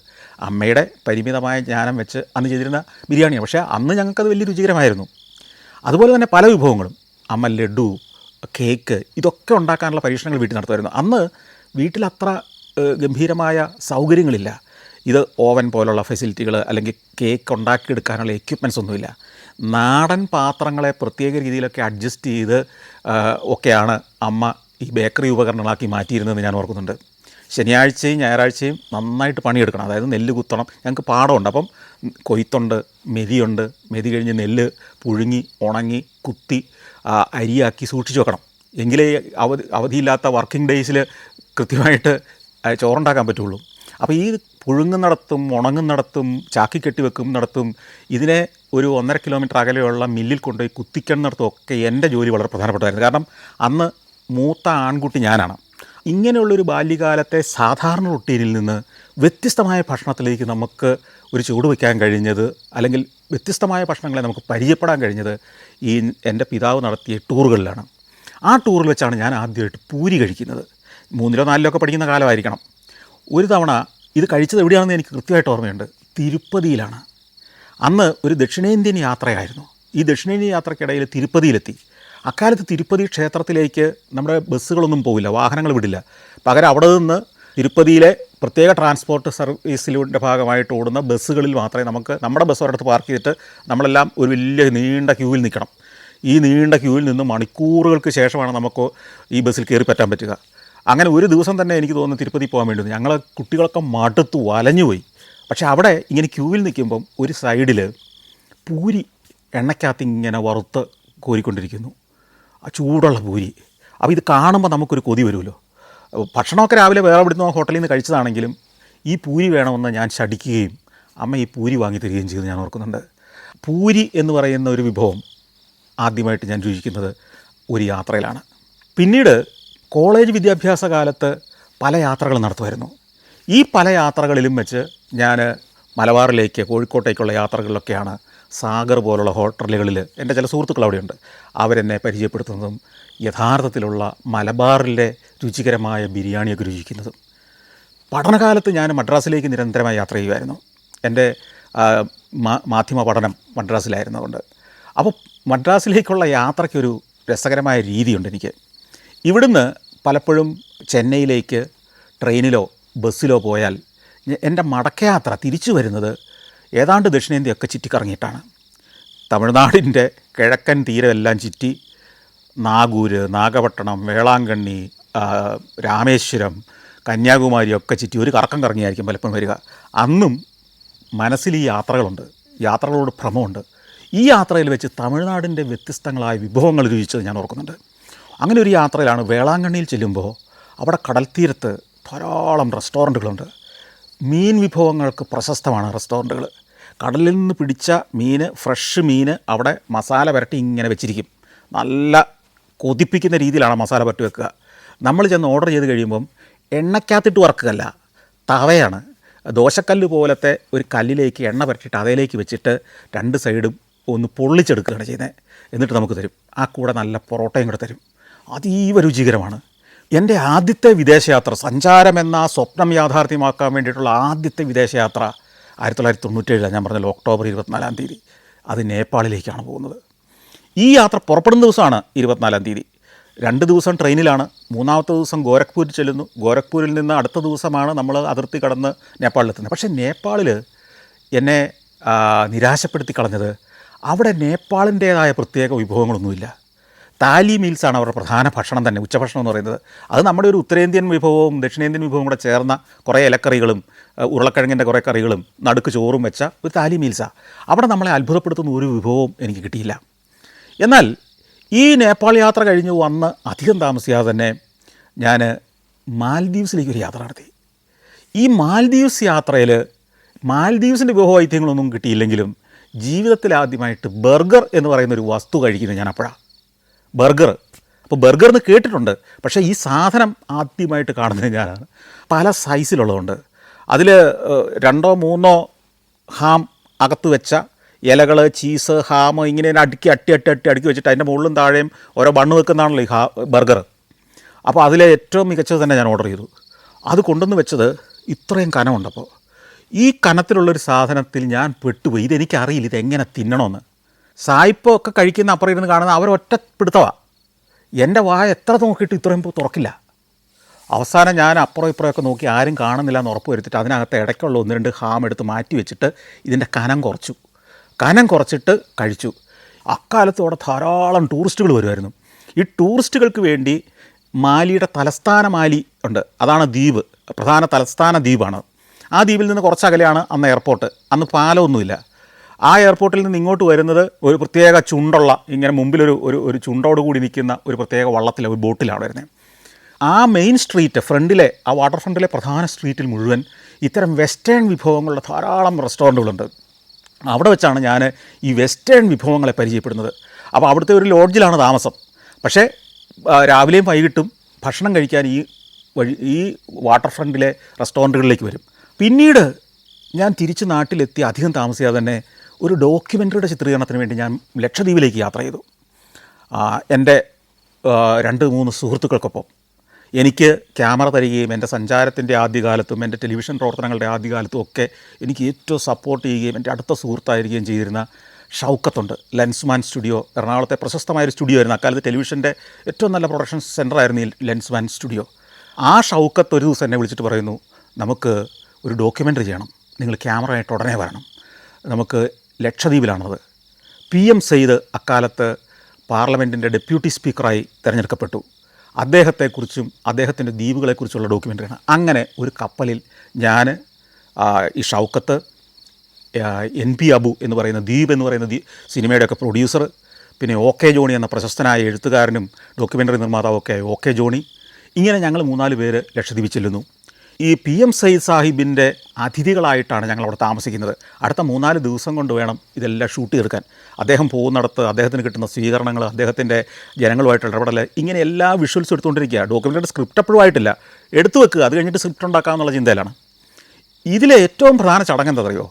അമ്മയുടെ പരിമിതമായ ജ്ഞാനം വെച്ച് അന്ന് ചെയ്തിരുന്ന ബിരിയാണിയാണ്. പക്ഷേ അന്ന് ഞങ്ങൾക്കത് വലിയ രുചികരമായിരുന്നു. അതുപോലെ തന്നെ പല വിഭവങ്ങളും, അമ്മ ലഡു, കേക്ക്, ഇതൊക്കെ ഉണ്ടാക്കാനുള്ള പരീക്ഷണങ്ങൾ വീട്ടിൽ നടത്തുമായിരുന്നു. അന്ന് വീട്ടിലത്ര ഗംഭീരമായ സൗകര്യങ്ങളില്ല. ഇത് ഓവൻ പോലുള്ള ഫെസിലിറ്റികൾ അല്ലെങ്കിൽ കേക്ക് ഉണ്ടാക്കിയെടുക്കാനുള്ള എക്യുപ്മെൻറ്റ്സ് ഒന്നുമില്ല. നാടൻ പാത്രങ്ങളെ പ്രത്യേക രീതിയിലൊക്കെ അഡ്ജസ്റ്റ് ചെയ്ത് ഒക്കെയാണ് അമ്മ ഈ ബേക്കറി ഉപകരണങ്ങളാക്കി മാറ്റിയിരുന്നതെന്ന് ഞാൻ ഓർക്കുന്നുണ്ട്. ശനിയാഴ്ചയും ഞായറാഴ്ചയും നന്നായിട്ട് പണിയെടുക്കണം. അതായത് നെല്ല് കുത്തണം. ഞങ്ങൾക്ക് പാടമുണ്ട്, അപ്പം കൊയ്ത്തുണ്ട്, മെതിയുണ്ട്. മെതി കഴിഞ്ഞ് നെല്ല് പുഴുങ്ങി ഉണങ്ങി കുത്തി അരിയാക്കി സൂക്ഷിച്ച് വെക്കണം. എങ്കിലേ അവധിയില്ലാത്ത വർക്കിംഗ് ഡേയ്സിൽ കൃത്യമായിട്ട് ചോറുണ്ടാക്കാൻ പറ്റുള്ളൂ. അപ്പോൾ ഈ പുഴുങ്ങുന്നിടത്തും ഉണങ്ങുന്നിടത്തും ചാക്കി കെട്ടി വെക്കുന്നിടത്തും ഇതിനെ ഒരു 1.5 കിലോമീറ്റർ അകലെയുള്ള മില്ലിൽ കൊണ്ടുപോയി കുത്തിക്കുന്നിടത്തും ഒക്കെ എൻ്റെ ജോലി വളരെ പ്രധാനപ്പെട്ടതായിരുന്നു. കാരണം അന്ന് മൂത്ത ആൺകുട്ടി ഞാനാണ്. ഇങ്ങനെയുള്ളൊരു ബാല്യകാലത്തെ സാധാരണ റുട്ടീനിൽ നിന്ന് വ്യത്യസ്തമായ ഭക്ഷണത്തിലേക്ക് നമുക്ക് ഒരു ചൂട് വയ്ക്കാൻ കഴിഞ്ഞത്, അല്ലെങ്കിൽ വ്യത്യസ്തമായ ഭക്ഷണങ്ങളെ നമുക്ക് പരിചയപ്പെടാൻ കഴിഞ്ഞത് ഈ എൻ്റെ പിതാവ് നടത്തിയ ടൂറുകളിലാണ്. ആ ടൂറിൽ വെച്ചാണ് ഞാൻ ആദ്യമായിട്ട് പൂരി കഴിക്കുന്നത്. 3-ലോ 4-ലോ ഒക്കെ പഠിക്കുന്ന കാലമായിരിക്കണം. ഒരു തവണ ഇത് കഴിച്ചത് എവിടെയാണെന്ന് എനിക്ക് കൃത്യമായിട്ട് ഓർമ്മയുണ്ട്. തിരുപ്പതിയിലാണ്. അന്ന് ഒരു ദക്ഷിണേന്ത്യൻ യാത്രയായിരുന്നു. ഈ ദക്ഷിണേന്ത്യൻ യാത്രക്കിടയിൽ തിരുപ്പതിയിലെത്തി. അക്കാലത്ത് തിരുപ്പതി ക്ഷേത്രത്തിലേക്ക് നമ്മുടെ ബസ്സുകളൊന്നും പോവില്ല, വാഹനങ്ങൾ വിടില്ല. പകരം അവിടെ നിന്ന് തിരുപ്പതിയിലെ പ്രത്യേക ട്രാൻസ്പോർട്ട് സർവീസിൻ്റെ ഭാഗമായിട്ട് ഓടുന്ന ബസ്സുകളിൽ മാത്രമേ നമുക്ക് നമ്മുടെ ബസ് ഒരിടത്ത് പാർക്ക് ചെയ്തിട്ട് നമ്മളെല്ലാം ഒരു വലിയ നീണ്ട ക്യൂവിൽ നിൽക്കണം. ഈ നീണ്ട ക്യൂവിൽ നിന്ന് മണിക്കൂറുകൾക്ക് ശേഷമാണ് നമുക്ക് ഈ ബസ്സിൽ കയറി പറ്റാൻ പറ്റുക. അങ്ങനെ ഒരു ദിവസം തന്നെ എനിക്ക് തോന്നുന്നു തിരുപ്പതി പോകാൻ വേണ്ടി ഞങ്ങൾ കുട്ടികളൊക്കെ മടുത്തു വലഞ്ഞുപോയി. പക്ഷേ അവിടെ ഇങ്ങനെ ക്യൂവിൽ നിൽക്കുമ്പം ഒരു സൈഡിൽ പൂരി എണ്ണയ്ക്കകത്ത് ഇങ്ങനെ വറുത്ത് കോരിക്കൊണ്ടിരിക്കുന്നു, ആ ചൂടുള്ള പൂരി. അപ്പോൾ ഇത് കാണുമ്പോൾ നമുക്കൊരു കൊതി വരുമല്ലോ. ഭക്ഷണമൊക്കെ രാവിലെ വേറെ ഇവിടുന്ന് ഹോട്ടലിൽ നിന്ന് കഴിച്ചതാണെങ്കിലും ഈ പൂരി വേണമെന്ന് ഞാൻ ശഠിക്കുകയും അമ്മ ഈ പൂരി വാങ്ങി തരികയും ചെയ്ത് ഞാൻ ഓർക്കുന്നുണ്ട്. പൂരി എന്ന് പറയുന്ന ഒരു വിഭവം ആദ്യമായിട്ട് ഞാൻ രുചിക്കുന്നത് ഒരു യാത്രയിലാണ്. പിന്നീട് കോളേജ് വിദ്യാഭ്യാസ കാലത്ത് പല യാത്രകൾ നടത്തുമായിരുന്നു. ഈ പല യാത്രകളിലും വെച്ച് ഞാൻ മലബാറിലേക്ക്, കോഴിക്കോട്ടേക്കുള്ള യാത്രകളിലൊക്കെയാണ് സാഗർ പോലുള്ള ഹോട്ടലുകളിൽ എൻ്റെ ചില സുഹൃത്തുക്കൾ അവിടെയുണ്ട്. അവരെന്നെ പരിചയപ്പെടുത്തുന്നതും യഥാർത്ഥത്തിലുള്ള മലബാറിലെ രുചികരമായ ബിരിയാണിയൊക്കെ രുചിക്കുന്നതും. പഠനകാലത്ത് ഞാൻ മദ്രാസിലേക്ക് നിരന്തരമായി യാത്ര ചെയ്യുമായിരുന്നു. എൻ്റെ മാധ്യമ പഠനം മദ്രാസിലായിരുന്നതുകൊണ്ട്. അപ്പോൾ മദ്രാസിലേക്കുള്ള യാത്രയ്ക്കൊരു രസകരമായ രീതിയുണ്ട് എനിക്ക്. ഇവിടുന്ന് പലപ്പോഴും ചെന്നൈയിലേക്ക് ട്രെയിനിലോ ബസ്സിലോ പോയാൽ എൻ്റെ മടക്കയാത്ര തിരിച്ചു വരുന്നത് ഏതാണ്ട് ദക്ഷിണേന്ത്യയൊക്കെ ചുറ്റിക്കറങ്ങിയിട്ടാണ്. തമിഴ്നാടിൻ്റെ കിഴക്കൻ തീരമെല്ലാം ചുറ്റി നാഗൂര്, നാഗപട്ടണം, വേളാങ്കണ്ണി, രാമേശ്വരം, കന്യാകുമാരിയൊക്കെ ചുറ്റി ഒരു കറക്കം കറങ്ങിയായിരിക്കും പലപ്പോഴും വരിക. അന്നും മനസ്സിൽ ഈ യാത്രകളുണ്ട്, യാത്രകളോട് ഭ്രമമുണ്ട്. ഈ യാത്രയിൽ വെച്ച് തമിഴ്നാടിൻ്റെ വ്യത്യസ്തങ്ങളായ വിഭവങ്ങൾ രുചിച്ചത് ഞാൻ ഓർക്കുന്നുണ്ട്. അങ്ങനെ ഒരു യാത്രയിലാണ് വേളാങ്കണ്ണിയിൽ ചെല്ലുമ്പോൾ അവിടെ കടൽത്തീരത്ത് ധാരാളം റെസ്റ്റോറൻറ്റുകളുണ്ട്. മീൻ വിഭവങ്ങൾക്ക് പ്രശസ്തമാണ് റെസ്റ്റോറൻറ്റുകൾ. കടലിൽ നിന്ന് പിടിച്ച മീൻ, ഫ്രഷ് മീൻ അവിടെ മസാല പുരട്ടി ഇങ്ങനെ വെച്ചിരിക്കും. നല്ല കൊതിപ്പിക്കുന്ന രീതിയിലാണ് മസാല പുരട്ടി വെക്കുക. നമ്മൾ ചെന്ന് ഓർഡർ ചെയ്ത് കഴിയുമ്പം എണ്ണയ്ക്കകത്തിട്ട് വറക്കുകയല്ല, തവയാണ്. ദോശക്കല്ല് പോലത്തെ ഒരു കല്ലിലേക്ക് എണ്ണ പുരട്ടിയിട്ട് അതിലേക്ക് വെച്ചിട്ട് രണ്ട് സൈഡും ഒന്ന് പൊള്ളിച്ചെടുക്കുകയാണ് ചെയ്യുന്നത്. എന്നിട്ട് നമുക്ക് തരും. ആ കൂടെ നല്ല പൊറോട്ടയും കൂടെ തരും. അതീവ രുചികരമാണ്. എൻ്റെ ആദ്യത്തെ വിദേശയാത്ര, സഞ്ചാരം എന്ന സ്വപ്നം യാഥാർത്ഥ്യമാക്കാൻ വേണ്ടിയിട്ടുള്ള ആദ്യത്തെ വിദേശയാത്ര 1997 ഞാൻ പറഞ്ഞല്ലോ, ഒക്ടോബർ 24-ാം തീയതി. അത് നേപ്പാളിലേക്കാണ് പോകുന്നത്. ഈ യാത്ര പുറപ്പെടുന്ന ദിവസമാണ് 24-ാം തീയതി. 2 ദിവസം ട്രെയിനിലാണ്. 3-ാമത്തെ ദിവസം ഗോരഖ്പൂരിൽ ചെല്ലുന്നു. ഗോരഖ്പൂരിൽ നിന്ന് അടുത്ത ദിവസമാണ് നമ്മൾ അതിർത്തി കടന്ന് നേപ്പാളിലെത്തുന്നത്. പക്ഷേ നേപ്പാളിൽ എന്നെ നിരാശപ്പെടുത്തി കളഞ്ഞത് അവിടെ നേപ്പാളിൻ്റേതായ പ്രത്യേക വിഭവങ്ങളൊന്നുമില്ല. താലി മീൽസാണ് അവരുടെ പ്രധാന ഭക്ഷണം തന്നെ, ഉച്ചഭക്ഷണം എന്ന് പറയുന്നത്. അത് നമ്മുടെ ഒരു ഉത്തരേന്ത്യൻ വിഭവവും ദക്ഷിണേന്ത്യൻ വിഭവവും കൂടെ ചേർന്ന കുറേ ഇലക്കറികളും ഉരുളക്കിഴങ്ങിൻ്റെ കുറേ കറികളും നടുക്ക് ചോറും വെച്ച ഒരു താലി മീൽസാണ്. അവിടെ നമ്മളെ അത്ഭുതപ്പെടുത്തുന്ന ഒരു വിഭവവും എനിക്ക് കിട്ടിയില്ല. എന്നാൽ ഈ നേപ്പാൾ യാത്ര കഴിഞ്ഞ് വന്ന് അധികം താമസിയാതെ തന്നെ ഞാൻ മാൽദീവ്സിലേക്കൊരു യാത്ര നടത്തി. ഈ മാൽദീവ്സ് യാത്രയിൽ മാൽദീവ്സിൻ്റെ വിഭവവൈദ്യങ്ങളൊന്നും കിട്ടിയില്ലെങ്കിലും ജീവിതത്തിൽ ആദ്യമായിട്ട് ബർഗർ എന്ന് പറയുന്നൊരു വസ്തു കഴിക്കുന്നത് ഞാൻ അപ്പോഴാണ്. ബർഗർ. അപ്പോൾ ബർഗർ എന്ന് കേട്ടിട്ടുണ്ട്, പക്ഷേ ഈ സാധനം ആദ്യമായിട്ട് കാണുന്നത് ഞാനാണ്. പല സൈസിലുള്ളതുണ്ട്. അതിൽ 2-3 ഹാം അകത്ത് വെച്ച ഇലകൾ, ചീസ്, ഹാം ഇങ്ങനെ അടുക്കി അടുക്കി വെച്ചിട്ട് അതിൻ്റെ മുകളിലും താഴെയും ഓരോ ബണ്ണ് വെക്കുന്നതാണല്ലോ ഈ ബർഗർ. അപ്പോൾ അതിലെ ഏറ്റവും മികച്ചത് തന്നെ ഞാൻ ഓർഡർ ചെയ്തു. അത് കൊണ്ടുവന്ന് വെച്ചത് ഇത്രയും കനമുണ്ടപ്പോൾ. ഈ കനത്തിലുള്ളൊരു സാധനത്തിൽ ഞാൻ പെട്ടുപോയി. ഇതെനിക്കറിയില്ല ഇതെങ്ങനെ തിന്നണമെന്ന്. സായിപ്പോൾ ഒക്കെ കഴിക്കുന്ന അപ്പുറം ഇരുന്ന് കാണുന്ന അവരൊറ്റ പിടുത്തമാണ്. എൻ്റെ വായ എത്ര നോക്കിയിട്ട് ഇത്രയും തുറക്കില്ല. അവസാനം ഞാൻ അപ്പുറം ഇപ്പുറമൊക്കെ നോക്കി ആരും കാണുന്നില്ല എന്ന് ഉറപ്പ് വരുത്തിയിട്ട് അതിനകത്ത് ഇടയ്ക്കുള്ള 1-2 ഹാം എടുത്ത് മാറ്റി വെച്ചിട്ട് ഇതിൻ്റെ കനം കുറച്ചിട്ട് കഴിച്ചു. അക്കാലത്ത് അവിടെ ധാരാളം ടൂറിസ്റ്റുകൾ വരുമായിരുന്നു. ഈ ടൂറിസ്റ്റുകൾക്ക് വേണ്ടി മാലിയുടെ തലസ്ഥാന മാലി ഉണ്ട്. അതാണ് ദ്വീപ്, പ്രധാന തലസ്ഥാന ദ്വീപാണ്. ആ ദ്വീപിൽ നിന്ന് കുറച്ചകലെയാണ് അന്ന് എയർപോർട്ട്. അന്ന് പാലമൊന്നുമില്ല. ആ എയർപോർട്ടിൽ നിന്ന് ഇങ്ങോട്ട് വരുന്നത് ഒരു പ്രത്യേക ചുണ്ടുള്ള, ഇങ്ങനെ മുമ്പിലൊരു ഒരു ചുണ്ടോട് കൂടി നിൽക്കുന്ന ഒരു പ്രത്യേക വള്ളത്തിലെ ഒരു ബോട്ടിലാണ് വരുന്നത്. ആ മെയിൻ സ്ട്രീറ്റ് ഫ്രണ്ടിലെ, ആ വാട്ടർ ഫ്രണ്ടിലെ പ്രധാന സ്ട്രീറ്റിൽ മുഴുവൻ ഇത്തരം വെസ്റ്റേൺ വിഭവങ്ങളുടെ ധാരാളം റെസ്റ്റോറൻറ്റുകളുണ്ട്. അവിടെ വെച്ചാണ് ഞാൻ ഈ വെസ്റ്റേൺ വിഭവങ്ങളെ പരിചയപ്പെടുന്നത്. അപ്പോൾ അവിടുത്തെ ഒരു ലോഡ്ജിലാണ് താമസം. പക്ഷേ രാവിലെയും വൈകിട്ടും ഭക്ഷണം കഴിക്കാൻ ഈ വാട്ടർ ഫ്രണ്ടിലെ റെസ്റ്റോറൻറ്റുകളിലേക്ക് വരും. പിന്നീട് ഞാൻ തിരിച്ച് നാട്ടിലെത്തി അധികം താമസിയാതെ തന്നെ ഒരു ഡോക്യുമെൻ്ററിയുടെ ചിത്രീകരണത്തിന് വേണ്ടി ഞാൻ ലക്ഷദ്വീപിലേക്ക് യാത്ര ചെയ്തു. എൻ്റെ 2-3 സുഹൃത്തുക്കൾക്കൊപ്പം. എനിക്ക് ക്യാമറ തരികയും എൻ്റെ സഞ്ചാരത്തിൻ്റെ ആദ്യകാലത്തും എൻ്റെ ടെലിവിഷൻ പ്രവർത്തനങ്ങളുടെ ആദ്യകാലത്തും ഒക്കെ എനിക്ക് ഏറ്റവും സപ്പോർട്ട് ചെയ്യുകയും എൻ്റെ അടുത്ത സുഹൃത്തായിരിക്കുകയും ചെയ്തിരുന്ന ഷൗക്കത്തുണ്ട്. ലെൻസ്മാൻ സ്റ്റുഡിയോ, എറണാകുളത്തെ പ്രശസ്തമായൊരു സ്റ്റുഡിയോ ആയിരുന്നു. അക്കാലത്ത് ടെലിവിഷൻ്റെ ഏറ്റവും നല്ല പ്രൊഡക്ഷൻ സെൻ്ററായിരുന്നു ഈ ലെൻസ്മാൻ സ്റ്റുഡിയോ. ആ ഷൗക്കത്ത് ഒരു ദിവസം എന്നെ വിളിച്ചിട്ട് പറയുന്നു, നമുക്ക് ഒരു ഡോക്യുമെൻ്ററി ചെയ്യണം, നിങ്ങൾ ക്യാമറ ആയിട്ട് ഉടനെ വരണം. നമുക്ക് ലക്ഷദ്വീപിലാണത്. PM സെയ്ദ് അക്കാലത്ത് പാർലമെൻറ്റിൻ്റെ ഡെപ്യൂട്ടി സ്പീക്കറായി തിരഞ്ഞെടുക്കപ്പെട്ടു. അദ്ദേഹത്തെക്കുറിച്ചും അദ്ദേഹത്തിൻ്റെ ദ്വീപുകളെക്കുറിച്ചുള്ള ഡോക്യുമെൻ്ററിയാണ്. അങ്ങനെ ഒരു കപ്പലിൽ ഞാൻ, ഈ ഷൗക്കത്ത്, NP അബു എന്ന് പറയുന്ന ദ്വീപ് എന്ന് പറയുന്ന സിനിമയുടെയൊക്കെ പ്രൊഡ്യൂസർ, പിന്നെ OK ജോണി എന്ന പ്രശസ്തനായ എഴുത്തുകാരനും ഡോക്യുമെൻ്ററി നിർമ്മാതാവൊക്കെ OK ജോണി, ഇങ്ങനെ ഞങ്ങൾ 3-4 പേര് ലക്ഷദ്വീപിൽ ചെല്ലുന്നു. ഈ PM സെയ്ദ് സാഹിബിൻ്റെ അതിഥികളായിട്ടാണ് ഞങ്ങളവിടെ താമസിക്കുന്നത്. അടുത്ത 3-4 ദിവസം കൊണ്ട് വേണം ഇതെല്ലാം ഷൂട്ട് ചെയ്തെടുക്കാൻ. അദ്ദേഹം പോകുന്നിടത്ത് അദ്ദേഹത്തിന് കിട്ടുന്ന സ്വീകരണങ്ങൾ, അദ്ദേഹത്തിൻ്റെ ജനങ്ങളുമായിട്ടുള്ള ഇടപെടൽ, ഇങ്ങനെ എല്ലാ വിഷ്വൽസും എടുത്തുകൊണ്ടിരിക്കുക. ഡോക്യുമെൻ്ററി സ്ക്രിപ്റ്റ് എപ്പോഴും ആയിട്ടില്ല, എടുത്തു വെക്കുക, അത് കഴിഞ്ഞിട്ട് സ്ക്രിപ്റ്റ് ഉണ്ടാക്കാമെന്നുള്ള ചിന്തയിലാണ്. ഇതിലെ ഏറ്റവും പ്രധാന ചടങ്ങ് എന്താ അറിയോ?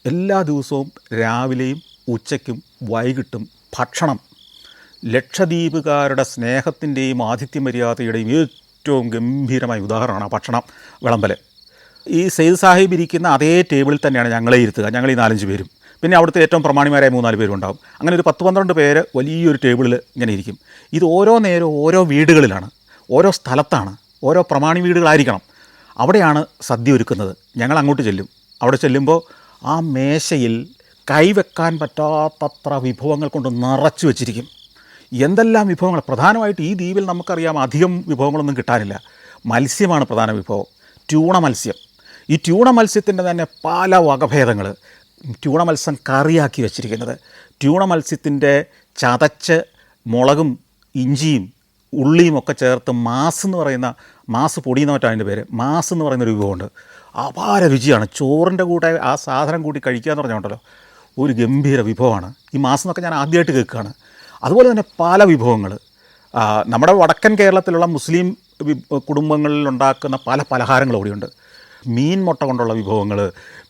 എല്ലാ ദിവസവും രാവിലെയും ഉച്ചയ്ക്കും വൈകിട്ടും ഭക്ഷണം ലക്ഷദ്വീപുകാരുടെ സ്നേഹത്തിൻ്റെയും ആതിഥ്യമര്യാദയുടെയും ഏറ്റവും ഗംഭീരമായ ഉദാഹരണമാണ് ആ ഭക്ഷണം വിളമ്പൽ. ഈ സെയ്ദ് സാഹിബ് ഇരിക്കുന്ന അതേ ടേബിളിൽ തന്നെയാണ് ഞങ്ങളെ ഇരുത്തുക, ഞങ്ങൾ ഈ 4-5 പേരും. പിന്നെ അവിടുത്തെ ഏറ്റവും പ്രമാണിമാരായ 3-4 പേരും ഉണ്ടാകും. അങ്ങനെ ഒരു 10-12 പേര് വലിയൊരു ടേബിളിൽ ഇങ്ങനെ ഇരിക്കും. ഇത് ഓരോ നേരവും ഓരോ വീടുകളിലാണ്, ഓരോ സ്ഥലത്താണ്, ഓരോ പ്രമാണി വീടുകളായിരിക്കണം. അവിടെയാണ് സദ്യ ഒരുക്കുന്നത്. ഞങ്ങൾ അങ്ങോട്ട് ചെല്ലും. അവിടെ ചെല്ലുമ്പോൾ ആ മേശയിൽ കൈവെക്കാൻ പറ്റാത്തത്ര വിഭവങ്ങൾ കൊണ്ട് നിറച്ചു വച്ചിരിക്കും. എന്തെല്ലാം വിഭവങ്ങൾ! പ്രധാനമായിട്ട് ഈ ദ്വീപിൽ നമുക്കറിയാം അധികം വിഭവങ്ങളൊന്നും കിട്ടാനില്ല. മത്സ്യമാണ് പ്രധാന വിഭവം, ട്യൂണ മത്സ്യം. ഈ ട്യൂണ മത്സ്യത്തിൻ്റെ തന്നെ പല വകഭേദങ്ങൾ. ട്യൂണ മത്സ്യം കറിയാക്കി വെച്ചിരിക്കുന്നത്, ട്യൂണ മത്സ്യത്തിൻ്റെ ചതച്ച് മുളകും ഇഞ്ചിയും ഉള്ളിയും ഒക്കെ ചേർത്ത് മാസ് എന്ന് പറയുന്ന, മാസ് പൊടി എന്ന് മറ്റാണ് അതിൻ്റെ പേര്, മാസ് എന്ന് പറയുന്നൊരു വിഭവമുണ്ട്. അപാര രുചിയാണ്. ചോറിൻ്റെ കൂടെ ആ സാധനം കൂട്ടി കഴിക്കുക എന്ന് പറഞ്ഞുകൊണ്ടല്ലോ ഒരു ഗംഭീര വിഭവമാണ്. ഈ മാസ് എന്നൊക്കെ ഞാൻ ആദ്യമായിട്ട് കേൾക്കുകയാണ്. അതുപോലെ തന്നെ പല വിഭവങ്ങൾ നമ്മുടെ വടക്കൻ കേരളത്തിലുള്ള മുസ്ലിം കുടുംബങ്ങളിൽ ഉണ്ടാക്കുന്ന പല പലഹാരങ്ങൾ കൂടിയുണ്ട്. മീൻ മുട്ട കൊണ്ടുള്ള വിഭവങ്ങൾ,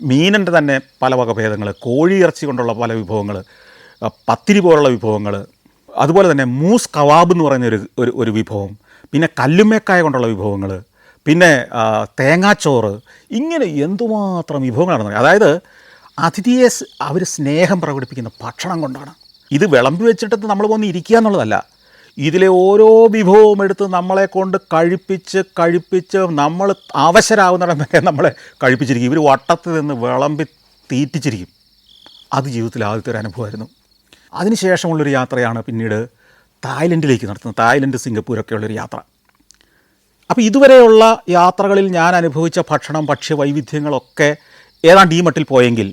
മീനിൻ്റെ തന്നെ പല വകഭേദങ്ങൾ, കോഴിയിറച്ചി കൊണ്ടുള്ള പല വിഭവങ്ങൾ, പത്തിരി പോലുള്ള വിഭവങ്ങൾ, അതുപോലെ തന്നെ മൂസ് കവാബ് എന്ന് പറയുന്ന ഒരു വിഭവം, പിന്നെ കല്ലുമ്മേക്കായ കൊണ്ടുള്ള വിഭവങ്ങൾ, പിന്നെ തേങ്ങാച്ചോറ്, ഇങ്ങനെ എന്തുമാത്രം വിഭവങ്ങളാണെന്ന് പറയും. അതായത് അതിഥിയെ അവർ സ്നേഹം പ്രകടിപ്പിക്കുന്ന ഭക്ഷണം കൊണ്ടാണ്. ഇത് വിളമ്പി വെച്ചിട്ട് നമ്മൾ വന്ന് ഇരിക്കുക എന്നുള്ളതല്ല, ഇതിലെ ഓരോ വിഭവവും എടുത്ത് നമ്മളെ കൊണ്ട് കഴിപ്പിച്ച് നമ്മൾ അവശരാകുന്നിടം വരെ നമ്മളെ കഴിപ്പിച്ചിരിക്കും. ഇവർ വട്ടത്തിൽ നിന്ന് വിളമ്പി തീറ്റിച്ചിരിക്കും. അത് ജീവിതത്തിൽ ആദ്യത്തെ ഒരു അനുഭവമായിരുന്നു. അതിനുശേഷമുള്ളൊരു യാത്രയാണ് പിന്നീട് തായ്ലൻഡിലേക്ക് നടത്തുന്നത്. തായ്ലൻഡ്, സിംഗപ്പൂരൊക്കെയുള്ളൊരു യാത്ര. അപ്പോൾ ഇതുവരെയുള്ള യാത്രകളിൽ ഞാൻ അനുഭവിച്ച ഭക്ഷണം, ഭക്ഷ്യ വൈവിധ്യങ്ങളൊക്കെ ഏതാണ്ട് ഈ മട്ടിൽ പോയെങ്കിൽ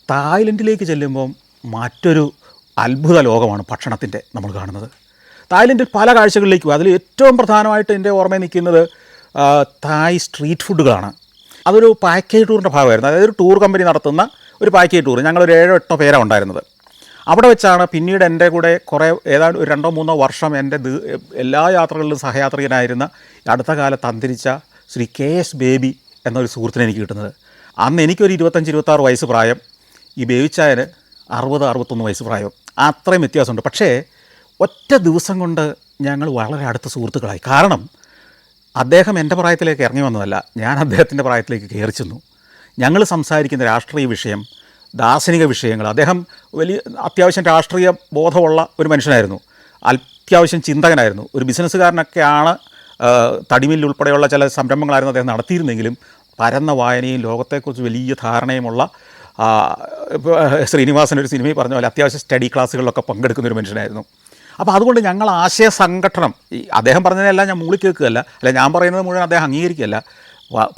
തായ്ലൻഡിലേക്ക് ചെല്ലുമ്പം മറ്റൊരു അത്ഭുത ലോകമാണ് ഭക്ഷണത്തിൻ്റെ നമ്മൾ കാണുന്നത്. തായ്ലൻഡിൽ പല കാഴ്ചകളിലേക്കും, അതിൽ ഏറ്റവും പ്രധാനമായിട്ട് എൻ്റെ ഓർമ്മയിൽ നിൽക്കുന്നത് തായ് സ്ട്രീറ്റ് ഫുഡുകളാണ്. അതൊരു പാക്കേജ് ടൂറിൻ്റെ ഭാഗമായിരുന്നു. അതായത് ഒരു ടൂർ കമ്പനി നടത്തുന്ന ഒരു പാക്കേജ് ടൂർ. ഞങ്ങളൊരു 7-8 പേരാണ് ഉണ്ടായിരുന്നത്. അവിടെ വെച്ചാണ് പിന്നീട് എൻ്റെ കൂടെ ഏതാണ്ട് ഒരു 2-3 വർഷം എൻ്റെ എല്ലാ യാത്രകളിലും സഹയാത്രികനായിരുന്ന അടുത്ത കാലത്ത് അന്തരിച്ച ശ്രീ KS ബേബി എന്നൊരു സുഹൃത്തിനെ എനിക്ക് കിട്ടുന്നത്. അന്ന് എനിക്കൊരു 25-26 വയസ്സ് പ്രായം, ഈ ബേബിച്ചായന് 60-61 വയസ്സ് പ്രായം. അത്രയും വ്യത്യാസമുണ്ട്. പക്ഷേ ഒറ്റ ദിവസം കൊണ്ട് ഞങ്ങൾ വളരെ അടുത്ത സുഹൃത്തുക്കളായി. കാരണം അദ്ദേഹം എൻ്റെ പ്രായത്തിലേക്ക് ഇറങ്ങി വന്നതല്ല, ഞാൻ അദ്ദേഹത്തിൻ്റെ പ്രായത്തിലേക്ക് കയറി ചെന്നു. ഞങ്ങൾ സംസാരിക്കുന്ന രാഷ്ട്രീയ വിഷയം, ദാർശനിക വിഷയങ്ങൾ. അദ്ദേഹം അത്യാവശ്യം രാഷ്ട്രീയ ബോധമുള്ള ഒരു മനുഷ്യനായിരുന്നു, അത്യാവശ്യം ചിന്തകനായിരുന്നു. ഒരു ബിസിനസ്സുകാരനൊക്കെയാണ്. തടിമില്ലുൾപ്പെടെയുള്ള ചില സംരംഭങ്ങളായിരുന്നു അദ്ദേഹം നടത്തിയിരുന്നെങ്കിലും പരന്ന വായനയും ലോകത്തെക്കുറിച്ച് വലിയ ധാരണയുമുള്ള, ശ്രീനിവാസൻ ഒരു സിനിമയിൽ പറഞ്ഞ പോലെ അത്യാവശ്യം സ്റ്റഡി ക്ലാസ്സുകളിലൊക്കെ പങ്കെടുക്കുന്നൊരു മനുഷ്യനായിരുന്നു. അപ്പോൾ അതുകൊണ്ട് ഞങ്ങൾ ആശയ സംഘടനം, അദ്ദേഹം പറഞ്ഞതിനെല്ലാം ഞാൻ മൂളി കേൾക്കുകയല്ല, അല്ല ഞാൻ പറയുന്നത് മുഴുവൻ അദ്ദേഹം അംഗീകരിക്കുകയല്ല,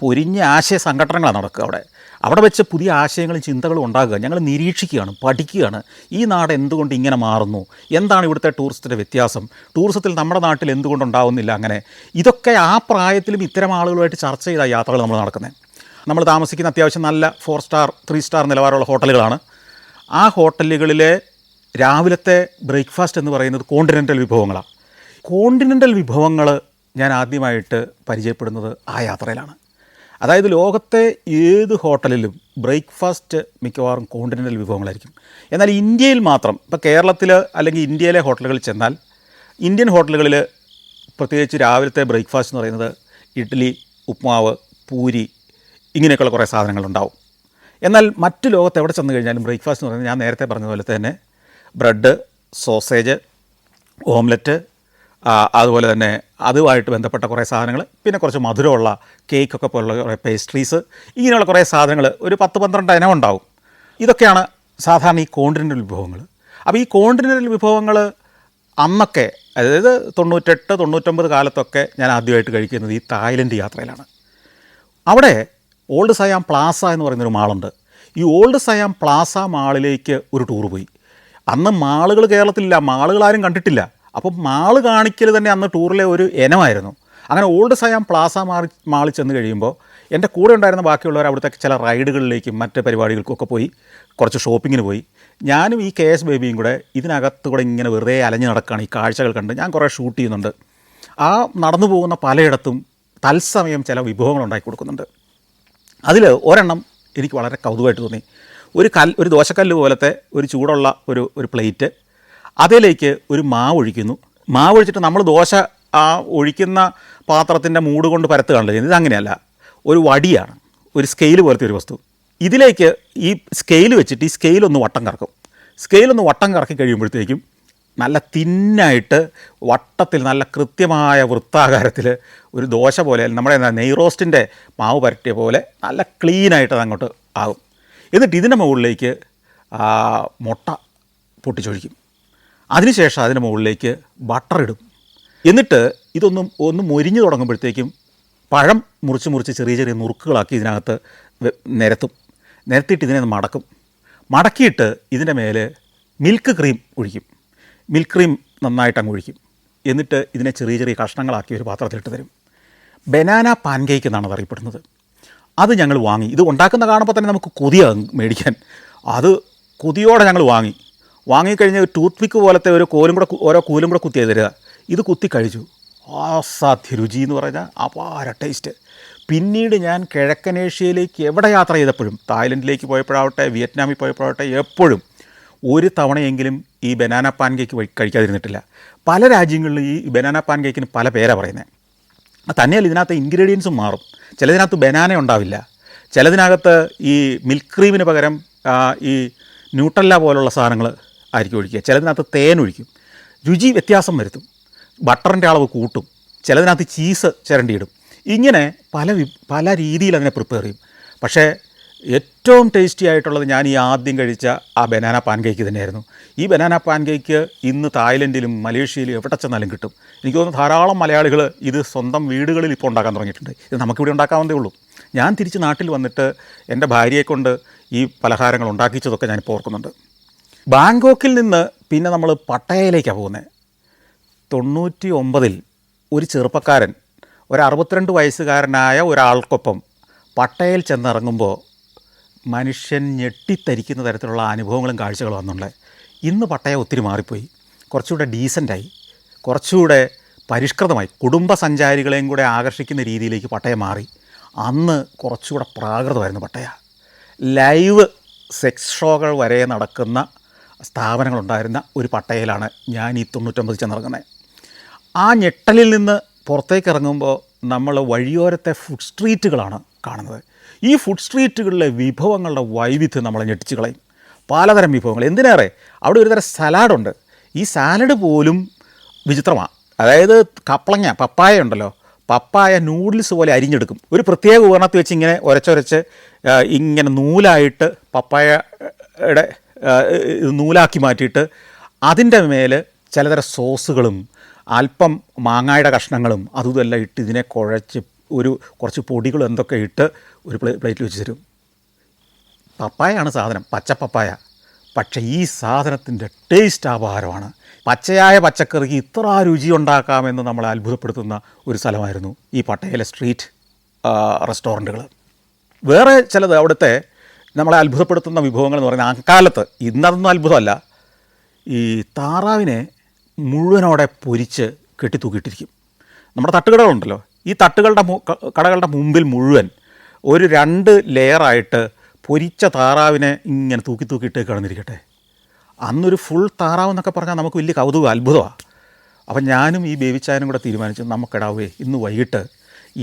പൊരിഞ്ഞ ആശയ സംഘടനകളാണ് നടക്കുക. അവിടെ വെച്ച് പുതിയ ആശയങ്ങളും ചിന്തകളും ഉണ്ടാകുക. ഞങ്ങൾ നിരീക്ഷിക്കുകയാണ്, പഠിക്കുകയാണ്. ഈ നാട് എന്തുകൊണ്ട് ഇങ്ങനെ മാറുന്നു, എന്താണ് ഇവിടുത്തെ ടൂറിസത്തിൻ്റെ വ്യത്യാസം, ടൂറിസത്തിൽ നമ്മുടെ നാട്ടിൽ എന്തുകൊണ്ടുണ്ടാവുന്നില്ല, അങ്ങനെ ഇതൊക്കെ ആ പ്രായത്തിലും ഇത്തരം ആളുകളുമായിട്ട് ചർച്ച ചെയ്ത യാത്രകൾ നമ്മൾ നടക്കുന്നത്. നമ്മൾ താമസിക്കുന്ന അത്യാവശ്യം നല്ല 4 സ്റ്റാർ 3 സ്റ്റാർ നിലവാരമുള്ള ഹോട്ടലുകളാണ്. ആ ഹോട്ടലുകളിലെ രാവിലത്തെ ബ്രേക്ക്ഫാസ്റ്റ് എന്ന് പറയുന്നത് കോണ്ടിനെൻ്റൽ വിഭവങ്ങളാണ്. കോണ്ടിനെൻ്റൽ വിഭവങ്ങൾ ഞാൻ ആദ്യമായിട്ട് പരിചയപ്പെടുന്നത് ആ യാത്രയിലാണ്. അതായത് ലോകത്തെ ഏത് ഹോട്ടലിലും ബ്രേക്ക്ഫാസ്റ്റ് മിക്കവാറും കോണ്ടിനെൻ്റൽ വിഭവങ്ങളായിരിക്കും. എന്നാൽ ഇന്ത്യയിൽ മാത്രം, ഇപ്പോൾ കേരളത്തിൽ അല്ലെങ്കിൽ ഇന്ത്യയിലെ ഹോട്ടലുകളിൽ ചെന്നാൽ, ഇന്ത്യൻ ഹോട്ടലുകളിൽ പ്രത്യേകിച്ച് രാവിലത്തെ ബ്രേക്ക്ഫാസ്റ്റ് എന്ന് പറയുന്നത് ഇഡ്ഡലി, ഉപ്മാവ്, പൂരി, ഇങ്ങനെയൊക്കെയുള്ള കുറേ സാധനങ്ങളുണ്ടാവും. എന്നാൽ മറ്റ് ലോകത്ത് എവിടെ ചെന്ന് കഴിഞ്ഞാലും ബ്രേക്ക്ഫാസ്റ്റ് എന്ന് പറയുന്നത് ഞാൻ നേരത്തെ പറഞ്ഞതുപോലെ തന്നെ ബ്രെഡ്, സോസേജ്, ഓംലെറ്റ്, അതുപോലെ തന്നെ അതുമായിട്ട് ബന്ധപ്പെട്ട കുറേ സാധനങ്ങൾ, പിന്നെ കുറച്ച് മധുരമുള്ള കേക്കൊക്കെ പോലുള്ള കുറേ പേസ്ട്രീസ്, ഇങ്ങനെയുള്ള കുറേ സാധനങ്ങൾ ഒരു 10-12 ഇനം ഉണ്ടാവും. ഇതൊക്കെയാണ് സാധാരണ ഈ കോണ്ടിനെൻ്റൽ വിഭവങ്ങൾ. അപ്പോൾ ഈ കോണ്ടിനെൻ്റൽ വിഭവങ്ങൾ അന്നൊക്കെ, അതായത് 98-99 കാലത്തൊക്കെ ഞാൻ ആദ്യമായിട്ട് കഴിക്കുന്നത് ഈ തായ്ലൻഡ് യാത്രയിലാണ്. അവിടെ ഓൾഡ് സയാം പ്ലാസ എന്ന് പറയുന്നൊരു മാളുണ്ട്. ഈ ഓൾഡ് സയാം പ്ലാസ മാളിലേക്ക് ഒരു ടൂർ പോയി. അന്ന് മാളുകൾ കേരളത്തിലില്ല, മാളുകൾ ആരും കണ്ടിട്ടില്ല. അപ്പം മാള് കാണിക്കൽ തന്നെ അന്ന് ടൂറിലെ ഒരു ഇനമായിരുന്നു. അങ്ങനെ ഓൾഡ് സയാം പ്ലാസ മാളിൽ ചെന്ന് കഴിയുമ്പോൾ എൻ്റെ കൂടെ ഉണ്ടായിരുന്ന ബാക്കിയുള്ളവർ അവിടുത്തെ ചില റൈഡുകളിലേക്കും മറ്റ് പരിപാടികൾക്കൊക്കെ പോയി, കുറച്ച് ഷോപ്പിങ്ങിന് പോയി. ഞാനും ഈ KS ബേബിയും കൂടെ ഇതിനകത്തുകൂടെ ഇങ്ങനെ വെറുതെ അലഞ്ഞ് നടക്കുകയാണ്. ഈ കാഴ്ചകൾ കണ്ട് ഞാൻ കുറേ ഷൂട്ട് ചെയ്യുന്നുണ്ട്. ആ നടന്നു പോകുന്ന പലയിടത്തും തത്സമയം ചില വിഭവങ്ങൾ ഉണ്ടാക്കി കൊടുക്കുന്നുണ്ട്. അതിൽ ഒരെണ്ണം എനിക്ക് വളരെ കൗതുകമായിട്ട് തോന്നി. ഒരു ദോശക്കല്ല് പോലത്തെ ഒരു ചൂടുള്ള ഒരു പ്ലേറ്റ്, അതിലേക്ക് ഒരു മാവ് ഒഴിക്കുന്നു. മാവ് ഒഴിച്ചിട്ട് നമ്മൾ ദോശ ആ ഒഴിക്കുന്ന പാത്രത്തിൻ്റെ മൂട് കൊണ്ട് പരത്തുകയാണല്ലോ ചെയ്യുന്നത്. ഇതങ്ങനെയല്ല, ഒരു വടിയാണ്, ഒരു സ്കെയിൽ പോലത്തെ ഒരു വസ്തു. ഇതിലേക്ക് ഈ സ്കെയിൽ വെച്ചിട്ട് ഈ സ്കെയിലൊന്ന് വട്ടം കറക്കും. സ്കെയിലൊന്ന് വട്ടം കറക്കി കഴിയുമ്പോഴത്തേക്കും നല്ല തിന്നായിട്ട് വട്ടത്തിൽ നല്ല കൃത്യമായ വൃത്താകാരത്തിൽ ഒരു ദോശ പോലെ, നമ്മുടെ നെയ് റോസ്റ്റിൻ്റെ മാവ് പരട്ടിയ പോലെ നല്ല ക്ലീനായിട്ട് അതങ്ങോട്ട് ആകും. എന്നിട്ട് ഇതിൻ്റെ മുകളിലേക്ക് മുട്ട പൊട്ടിച്ചൊഴിക്കും. അതിനുശേഷം അതിൻ്റെ മുകളിലേക്ക് ബട്ടർ ഇടും. എന്നിട്ട് ഒന്ന് മൊരിഞ്ഞു തുടങ്ങുമ്പോഴത്തേക്കും പഴം മുറിച്ച് ചെറിയ ചെറിയ നുറുക്കുകളാക്കി ഇതിനകത്ത് നിരത്തിയിട്ട് ഇതിനെ മടക്കിയിട്ട് ഇതിൻ്റെ മേലെ മിൽക്ക് ക്രീം ഒഴിക്കും. മിൽക്ക് ക്രീം നന്നായിട്ട് അങ്ങ് ഒഴിക്കും. എന്നിട്ട് ഇതിനെ ചെറിയ ചെറിയ കഷ്ണങ്ങളാക്കി ഒരു പാത്രത്തിലിട്ട് തരും. ബനാന പാൻ കേക്ക് എന്നാണ് അത് അറിയപ്പെടുന്നത്. അത് ഞങ്ങൾ വാങ്ങി. ഇത് ഉണ്ടാക്കുന്ന കാണുമ്പോൾ തന്നെ നമുക്ക് കൊതിയാകും മേടിക്കാൻ. അത് കൊതിയോടെ ഞങ്ങൾ വാങ്ങിക്കഴിഞ്ഞ് ടൂത്ത് പിക്ക് പോലത്തെ ഓരോ കൂലും കൂടെ കുത്തിയത് തരിക. ഇത് കുത്തി കഴിച്ചു. അസാധ്യ രുചി എന്ന് പറഞ്ഞാൽ അപാര ടേസ്റ്റ്. പിന്നീട് ഞാൻ കിഴക്കനേഷ്യയിലേക്ക് എവിടെ യാത്ര ചെയ്തപ്പോഴും, തായ്ലൻഡിലേക്ക് പോയപ്പോഴാവട്ടെ, വിയറ്റ്നാമിൽ പോയപ്പോഴാവട്ടെ, എപ്പോഴും ഒരു തവണയെങ്കിലും ഈ ബനാന പാൻ കേക്ക് കഴിക്കാതിരുന്നിട്ടില്ല. പല രാജ്യങ്ങളിലും ഈ ബനാന പാൻ കേക്കിന് പല പേരാണ് പറയുന്നത്. തന്നെയല്ല, ഇതിനകത്ത് ഇൻഗ്രീഡിയൻസും മാറും. ചിലതിനകത്ത് ബനാന ഉണ്ടാവില്ല, ചിലതിനകത്ത് ഈ മിൽക്ക് ക്രീമിന് പകരം ഈ ന്യൂട്രല്ല പോലുള്ള സാധനങ്ങൾ ആയിരിക്കും ഒഴിക്കുക. ചിലതിനകത്ത് തേൻ ഒഴിക്കും. രുചി വ്യത്യാസം വരുത്തും. ബട്ടറിൻ്റെ അളവ് കൂട്ടും. ചിലതിനകത്ത് ചീസ് ചിരണ്ടിയിടും. ഇങ്ങനെ പല രീതിയിൽ അതിനെ പ്രിപ്പയർ ചെയ്യും. പക്ഷേ ഏറ്റവും ടേസ്റ്റി ആയിട്ടുള്ളത് ഞാൻ ഈ ആദ്യം കഴിച്ച ആ ബനാന പാൻ കേക്ക് തന്നെയായിരുന്നു. ഈ ബനാന പാൻ കേക്ക് ഇന്ന് തായ്ലൻഡിലും മലേഷ്യയിലും എവിടെ ചെന്നാലും കിട്ടും. എനിക്ക് തോന്നുന്നു ധാരാളം മലയാളികൾ ഇത് സ്വന്തം വീടുകളിൽ ഇപ്പോൾ ഉണ്ടാക്കാൻ തുടങ്ങിയിട്ടുണ്ട്. ഇത് നമുക്കിവിടെ ഉണ്ടാക്കാവുന്നതേ ഉള്ളൂ. ഞാൻ തിരിച്ച് നാട്ടിൽ വന്നിട്ട് എൻ്റെ ഭാര്യയെക്കൊണ്ട് ഈ പലഹാരങ്ങൾ ഉണ്ടാക്കിച്ചതൊക്കെ ഞാനിപ്പോൾ ഓർക്കുന്നുണ്ട്. ബാങ്കോക്കിൽ നിന്ന് പിന്നെ നമ്മൾ പട്ടയയിലേക്കാണ് പോകുന്നത്. 99 ഒരു ചെറുപ്പക്കാരൻ, ഒരു 62 വയസ്സുകാരനായ ഒരാൾക്കൊപ്പം പട്ടയയിൽ ചെന്നിറങ്ങുമ്പോൾ മനുഷ്യൻ ഞെട്ടിത്തരിക്കുന്ന തരത്തിലുള്ള അനുഭവങ്ങളും കാഴ്ചകളും വന്നുള്ളത്. ഇന്ന് പട്ടയ ഒത്തിരി മാറിപ്പോയി. കുറച്ചുകൂടെ ഡീസൻ്റായി, കുറച്ചുകൂടെ പരിഷ്കൃതമായി, കുടുംബസഞ്ചാരികളെയും കൂടെ ആകർഷിക്കുന്ന രീതിയിലേക്ക് പട്ടയ മാറി. അന്ന് കുറച്ചുകൂടെ പ്രാകൃതമായിരുന്നു പട്ടയ. ലൈവ് സെക്സ് ഷോകൾ വരെ നടക്കുന്ന സ്ഥാപനങ്ങളുണ്ടായിരുന്ന ഒരു പട്ടയയിലാണ് ഞാൻ ഈ 99 ചെന്നിറങ്ങുന്നത്. ആ ഞെട്ടലിൽ നിന്ന് പുറത്തേക്ക് ഇറങ്ങുമ്പോൾ നമ്മൾ വഴിയോരത്തെ ഫുഡ് സ്ട്രീറ്റുകളാണ് കാണുന്നത്. ഈ ഫുഡ് സ്ട്രീറ്റുകളിലെ വിഭവങ്ങളുടെ വൈവിധ്യം നമ്മളെ ഞെട്ടിച്ച് കളയും. പലതരം വിഭവങ്ങൾ. എന്തിനേറെ അവിടെ ഒരു തരം സലാഡുണ്ട്. ഈ സാലഡ് പോലും വിചിത്രമാണ്. അതായത് പപ്പായ ഉണ്ടല്ലോ, പപ്പായ നൂഡിൽസ് പോലെ അരിഞ്ഞെടുക്കും. ഒരു പ്രത്യേക ഉപകരണത്തിൽ വെച്ച് ഇങ്ങനെ ഉരച്ചൊരച്ച് ഇങ്ങനെ നൂലായിട്ട് പപ്പായയുടെ നൂലാക്കി മാറ്റിയിട്ട് അതിൻ്റെ മേൽ ചിലതരം സോസുകളും അല്പം മാങ്ങായുടെ കഷ്ണങ്ങളും അതുമെല്ലാം ഇട്ട് ഇതിനെ കുഴച്ച് കുറച്ച് പൊടികളും എന്തൊക്കെ ഇട്ട് ഒരു പ്ലേറ്റിൽ വെച്ച് തരും. പപ്പായയാണ് സാധനം, പച്ച പപ്പായ. പക്ഷേ ഈ സാധനത്തിൻ്റെ ടേസ്റ്റ് അപാരമാണ്. പച്ചയായ പച്ചക്കറിക്ക് ഇത്ര രുചി ഉണ്ടാക്കാമെന്ന് നമ്മളെ അത്ഭുതപ്പെടുത്തുന്ന ഒരു സ്ഥലമായിരുന്നു ഈ പട്ടയയിലെ സ്ട്രീറ്റ് റെസ്റ്റോറൻറ്റുകൾ. വേറെ ചിലത് അവിടുത്തെ നമ്മളെ അത്ഭുതപ്പെടുത്തുന്ന വിഭവങ്ങൾ എന്ന് പറയുന്നത്, അക്കാലത്ത്, ഇന്നതൊന്നും അത്ഭുതമല്ല, ഈ താറാവിനെ മുഴുവനോടെ പൊരിച്ച് കെട്ടിത്തൂക്കിയിട്ടിരിക്കും. നമ്മുടെ തട്ടുകടകളുണ്ടല്ലോ, ഈ കടകളുടെ മുമ്പിൽ മുഴുവൻ ഒരു 2 ലെയറായിട്ട് പൊരിച്ച താറാവിനെ ഇങ്ങനെ തൂക്കിയിട്ട് കിടന്നിരിക്കട്ടെ. അന്നൊരു ഫുൾ താറാവ് എന്നൊക്കെ പറഞ്ഞാൽ നമുക്ക് വലിയ കൗതുകം, അത്ഭുതമാണ്. അപ്പം ഞാനും ഈ ബേബിച്ചായനും കൂടെ തീരുമാനിച്ചു, നമുക്കിടാവേ ഇന്ന് വൈകിട്ട്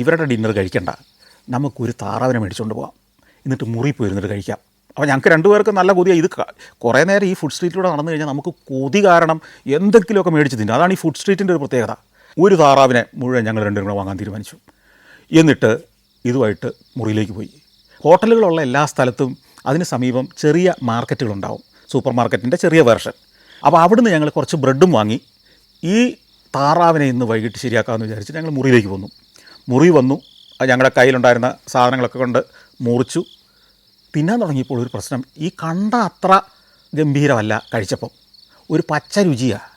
ഇവരുടെ ഡിന്നർ കഴിക്കണ്ട, നമുക്കൊരു താറാവിനെ മേടിച്ചുകൊണ്ട് പോകാം, എന്നിട്ട് മുറി പോയിരുന്നിട്ട് കഴിക്കാം. അപ്പോൾ ഞങ്ങൾക്ക് 2 പേർക്ക് നല്ല കൊതിയാണ്. ഇത് കുറേ നേരം ഈ ഫുഡ് സ്ട്രീറ്റിലൂടെ നടന്നു കഴിഞ്ഞാൽ നമുക്ക് കൊതി കാരണം എന്തെങ്കിലുമൊക്കെ മേടിച്ച് തിന്നും. അതാണ് ഈ ഫുഡ് സ്ട്രീറ്റിൻ്റെ ഒരു പ്രത്യേകത. ഒരു താറാവിനെ മുഴുവൻ ഞങ്ങൾ 2 പേരും കൂടെ വാങ്ങാൻ തീരുമാനിച്ചു. എന്നിട്ട് ഇതുമായിട്ട് മുറിയിലേക്ക് പോയി. ഹോട്ടലുകളുള്ള എല്ലാ സ്ഥലത്തും അതിന് സമീപം ചെറിയ മാർക്കറ്റുകളുണ്ടാവും, സൂപ്പർ മാർക്കറ്റിൻ്റെ ചെറിയ വേർഷൻ. അപ്പോൾ അവിടുന്ന് ഞങ്ങൾ കുറച്ച് ബ്രെഡും വാങ്ങി ഈ താറാവിനെ ഇന്ന് വൈകിട്ട് ശരിയാക്കാമെന്ന് വിചാരിച്ച് ഞങ്ങൾ മുറിയിലേക്ക് വന്നു. ഞങ്ങളുടെ കയ്യിലുണ്ടായിരുന്ന സാധനങ്ങളൊക്കെ കൊണ്ട് മുറിച്ചു തിന്നാൻ തുടങ്ങിയപ്പോൾ ഒരു പ്രശ്നം, ഈ കണ്ട അത്ര ഗംഭീരമല്ല. കഴിച്ചപ്പം ഒരു പച്ച രുചിയാണ്.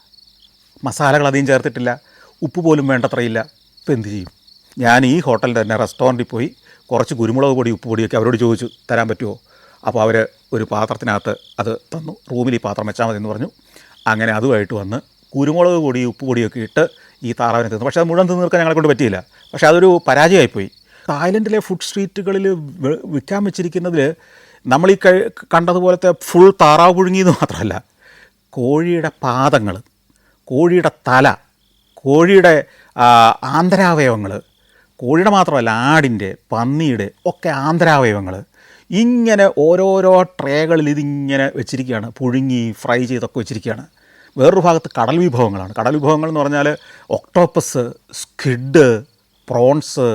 മസാലകൾ അധികം ചേർത്തിട്ടില്ല, ഉപ്പ് പോലും വേണ്ടത്രയില്ല. ഇപ്പം എന്ത് ചെയ്യും? ഞാൻ ഈ ഹോട്ടലിൻ്റെ തന്നെ റെസ്റ്റോറൻറ്റിൽ പോയി കുറച്ച് കുരുമുളക് പൊടി, ഉപ്പ് പൊടിയൊക്കെ അവരോട് ചോദിച്ചു, തരാൻ പറ്റുമോ? അപ്പോൾ അവർ ഒരു പാത്രത്തിനകത്ത് അത് തന്നു. റൂമിൽ ഈ പാത്രം വെച്ചാൽ മതി എന്ന് പറഞ്ഞു. അങ്ങനെ അതുമായിട്ട് വന്ന് കുരുമുളക് പൊടി, ഉപ്പ് പൊടിയൊക്കെ ഇട്ട് ഈ താറാവിനെ തിന്നു. പക്ഷേ അത് മുഴുവൻ തിന്നു തീർക്കാൻ ഞങ്ങളെക്കൊണ്ട് പറ്റിയില്ല. പക്ഷേ അതൊരു പരാജയമായിപ്പോയി. തായ്ലൻഡിലെ ഫുഡ് സ്ട്രീറ്റുകളിൽ വിൽക്കാൻ വെച്ചിരിക്കുന്നതിൽ നമ്മൾ ഈ കണ്ടതുപോലത്തെ ഫുൾ താറാവ് പുഴുങ്ങിയെന്ന് മാത്രമല്ല, കോഴിയുടെ പാദങ്ങൾ, കോഴിയുടെ തല, കോഴിയുടെ ആന്തരാവയവങ്ങൾ, കോഴിയുടെ മാത്രമല്ല ആടിൻ്റെ, പന്നിയുടെ ഒക്കെ ആന്തരാവയവങ്ങൾ ഇങ്ങനെ ഓരോരോ ട്രേകളിൽ ഇതിങ്ങനെ വെച്ചിരിക്കുകയാണ്. പുഴുങ്ങി ഫ്രൈ ചെയ്തൊക്കെ വെച്ചിരിക്കുകയാണ്. വേറൊരു ഭാഗത്ത് കടൽ വിഭവങ്ങളാണ്. കടൽ വിഭവങ്ങൾ എന്ന് പറഞ്ഞാൽ ഒക്ടോപ്പസ്, സ്ക്വിഡ്, പ്രോൺസ്,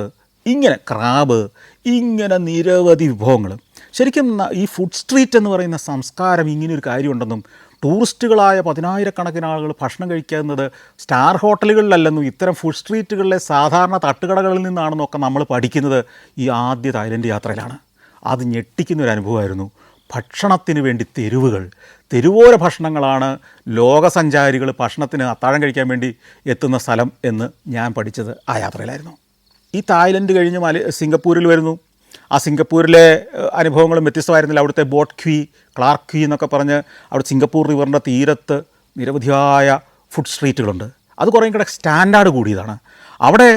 ഇങ്ങനെ ക്രാബ്, ഇങ്ങനെ നിരവധി വിഭവങ്ങൾ. ശരിക്കും ഈ ഫുഡ് സ്ട്രീറ്റ് എന്ന് പറയുന്ന സംസ്കാരം ഇങ്ങനെയൊരു കാര്യമുണ്ടെന്നും ടൂറിസ്റ്റുകളായ 10,000-കണക്കിന് ആളുകൾ ഭക്ഷണം കഴിക്കുന്നത് സ്റ്റാർ ഹോട്ടലുകളിലല്ലെന്നും ഇത്തരം ഫുഡ് സ്ട്രീറ്റുകളിലെ സാധാരണ തട്ടുകടകളിൽ നിന്നാണെന്നൊക്കെ നമ്മൾ പഠിക്കുന്നത് ഈ ആദ്യ തായ്ലൻഡ് യാത്രയിലാണ്. അത് ഞെട്ടിക്കുന്നൊരു അനുഭവമായിരുന്നു. ഭക്ഷണത്തിന് വേണ്ടി തെരുവോര ഭക്ഷണങ്ങളാണ് ലോകസഞ്ചാരികൾ ഭക്ഷണത്തിന് അത്താഴം കഴിക്കാൻ വേണ്ടി എത്തുന്ന സ്ഥലം എന്ന് ഞാൻ പഠിച്ചത് ആ യാത്രയിലായിരുന്നു. ഈ തായ്ലൻഡ് കഴിഞ്ഞ് സിംഗപ്പൂരിൽ വരുന്നു. ആ സിംഗപ്പൂരിലെ അനുഭവങ്ങളും വ്യത്യസ്തമായിരുന്നില്ല. അവിടുത്തെ ബോട്ട് ക്വീ, ക്ലാർക്ക് ക്വീ എന്നൊക്കെ പറഞ്ഞ് അവിടെ സിംഗപ്പൂർ റിവറിൻ്റെ തീരത്ത് നിരവധിയായ ഫുഡ് സ്ട്രീറ്റുകളുണ്ട്. അത് കുറേ കൂടെ സ്റ്റാൻഡേർഡ് കൂടിയതാണ്. അവിടെ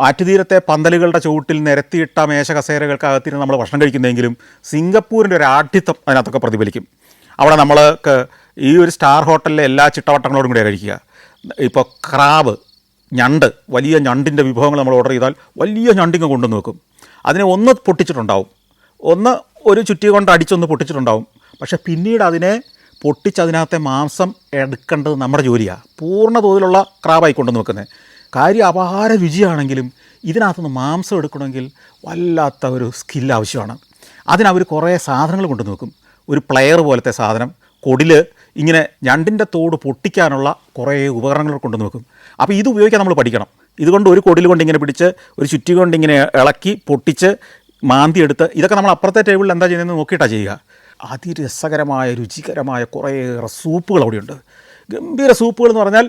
ആറ്റുതീരത്തെ പന്തലുകളുടെ ചുവട്ടിൽ നിരത്തിയിട്ട മേശ കസേരകൾക്കകത്തിരുന്ന് നമ്മൾ ഭക്ഷണം കഴിക്കുന്നതെങ്കിലും സിംഗപ്പൂരിൻ്റെ ഒരു ആഢ്യത്വം അതിനകത്തൊക്കെ പ്രതിഫലിക്കും. അവിടെ നമ്മൾക്ക് ഈ ഒരു സ്റ്റാർ ഹോട്ടലിലെ എല്ലാ ചിട്ടവട്ടങ്ങളോടും കൂടിയാണ് കഴിക്കുക. ഇപ്പോൾ ക്രാബ്, ഞണ്ട്, വലിയ ഞണ്ടിൻ്റെ വിഭവങ്ങൾ നമ്മൾ ഓർഡർ ചെയ്താൽ വലിയ ഞണ്ടിങ്ങ് കൊണ്ടുവന്ന് വെക്കും. അതിനെ ഒന്ന് പൊട്ടിച്ചിട്ടുണ്ടാവും, ഒന്ന് ഒരു ചുറ്റി കൊണ്ട് അടിച്ചൊന്ന് പൊട്ടിച്ചിട്ടുണ്ടാവും. പക്ഷേ പിന്നീട് അതിനെ പൊട്ടിച്ചതിനകത്തെ മാംസം എടുക്കേണ്ടത് നമ്മുടെ ജോലിയാണ്. പൂർണ്ണ തോതിലുള്ള ക്രാബായി കൊണ്ടുവന്ന് വെക്കുന്നത്. കാര്യം അപാര രുചിയാണെങ്കിലും ഇതിനകത്തുനിന്ന് മാംസം എടുക്കണമെങ്കിൽ വല്ലാത്ത ഒരു സ്കിൽ ആവശ്യമാണ്. അതിനവർ കുറേ സാധനങ്ങൾ കൊണ്ടുവന്ന് വെക്കും. ഒരു പ്ലെയർ പോലത്തെ സാധനം, കൊടിൽ ഇങ്ങനെ ഞണ്ടിൻ്റെ തോട് പൊട്ടിക്കാനുള്ള കുറേ ഉപകരണങ്ങൾ കൊണ്ടുവന്ന് വെക്കും. അപ്പോൾ ഇത് ഉപയോഗിക്കാൻ നമ്മൾ പഠിക്കണം. ഇതുകൊണ്ട് ഒരു കൊടിൽ കൊണ്ട് ഇങ്ങനെ പിടിച്ച് ഒരു ചുറ്റി കൊണ്ട് ഇങ്ങനെ ഇളക്കി പൊട്ടിച്ച് മാന്തി എടുത്ത് ഇതൊക്കെ നമ്മൾ അപ്പുറത്തെ ടേബിളിൽ എന്താ ചെയ്യുന്നതെന്ന് നോക്കിയിട്ടാണ് ചെയ്യുക. അതിരസകരമായ രുചികരമായ കുറേയേറെ സൂപ്പുകൾ അവിടെയുണ്ട്. ഗംഭീര സൂപ്പുകൾ എന്ന് പറഞ്ഞാൽ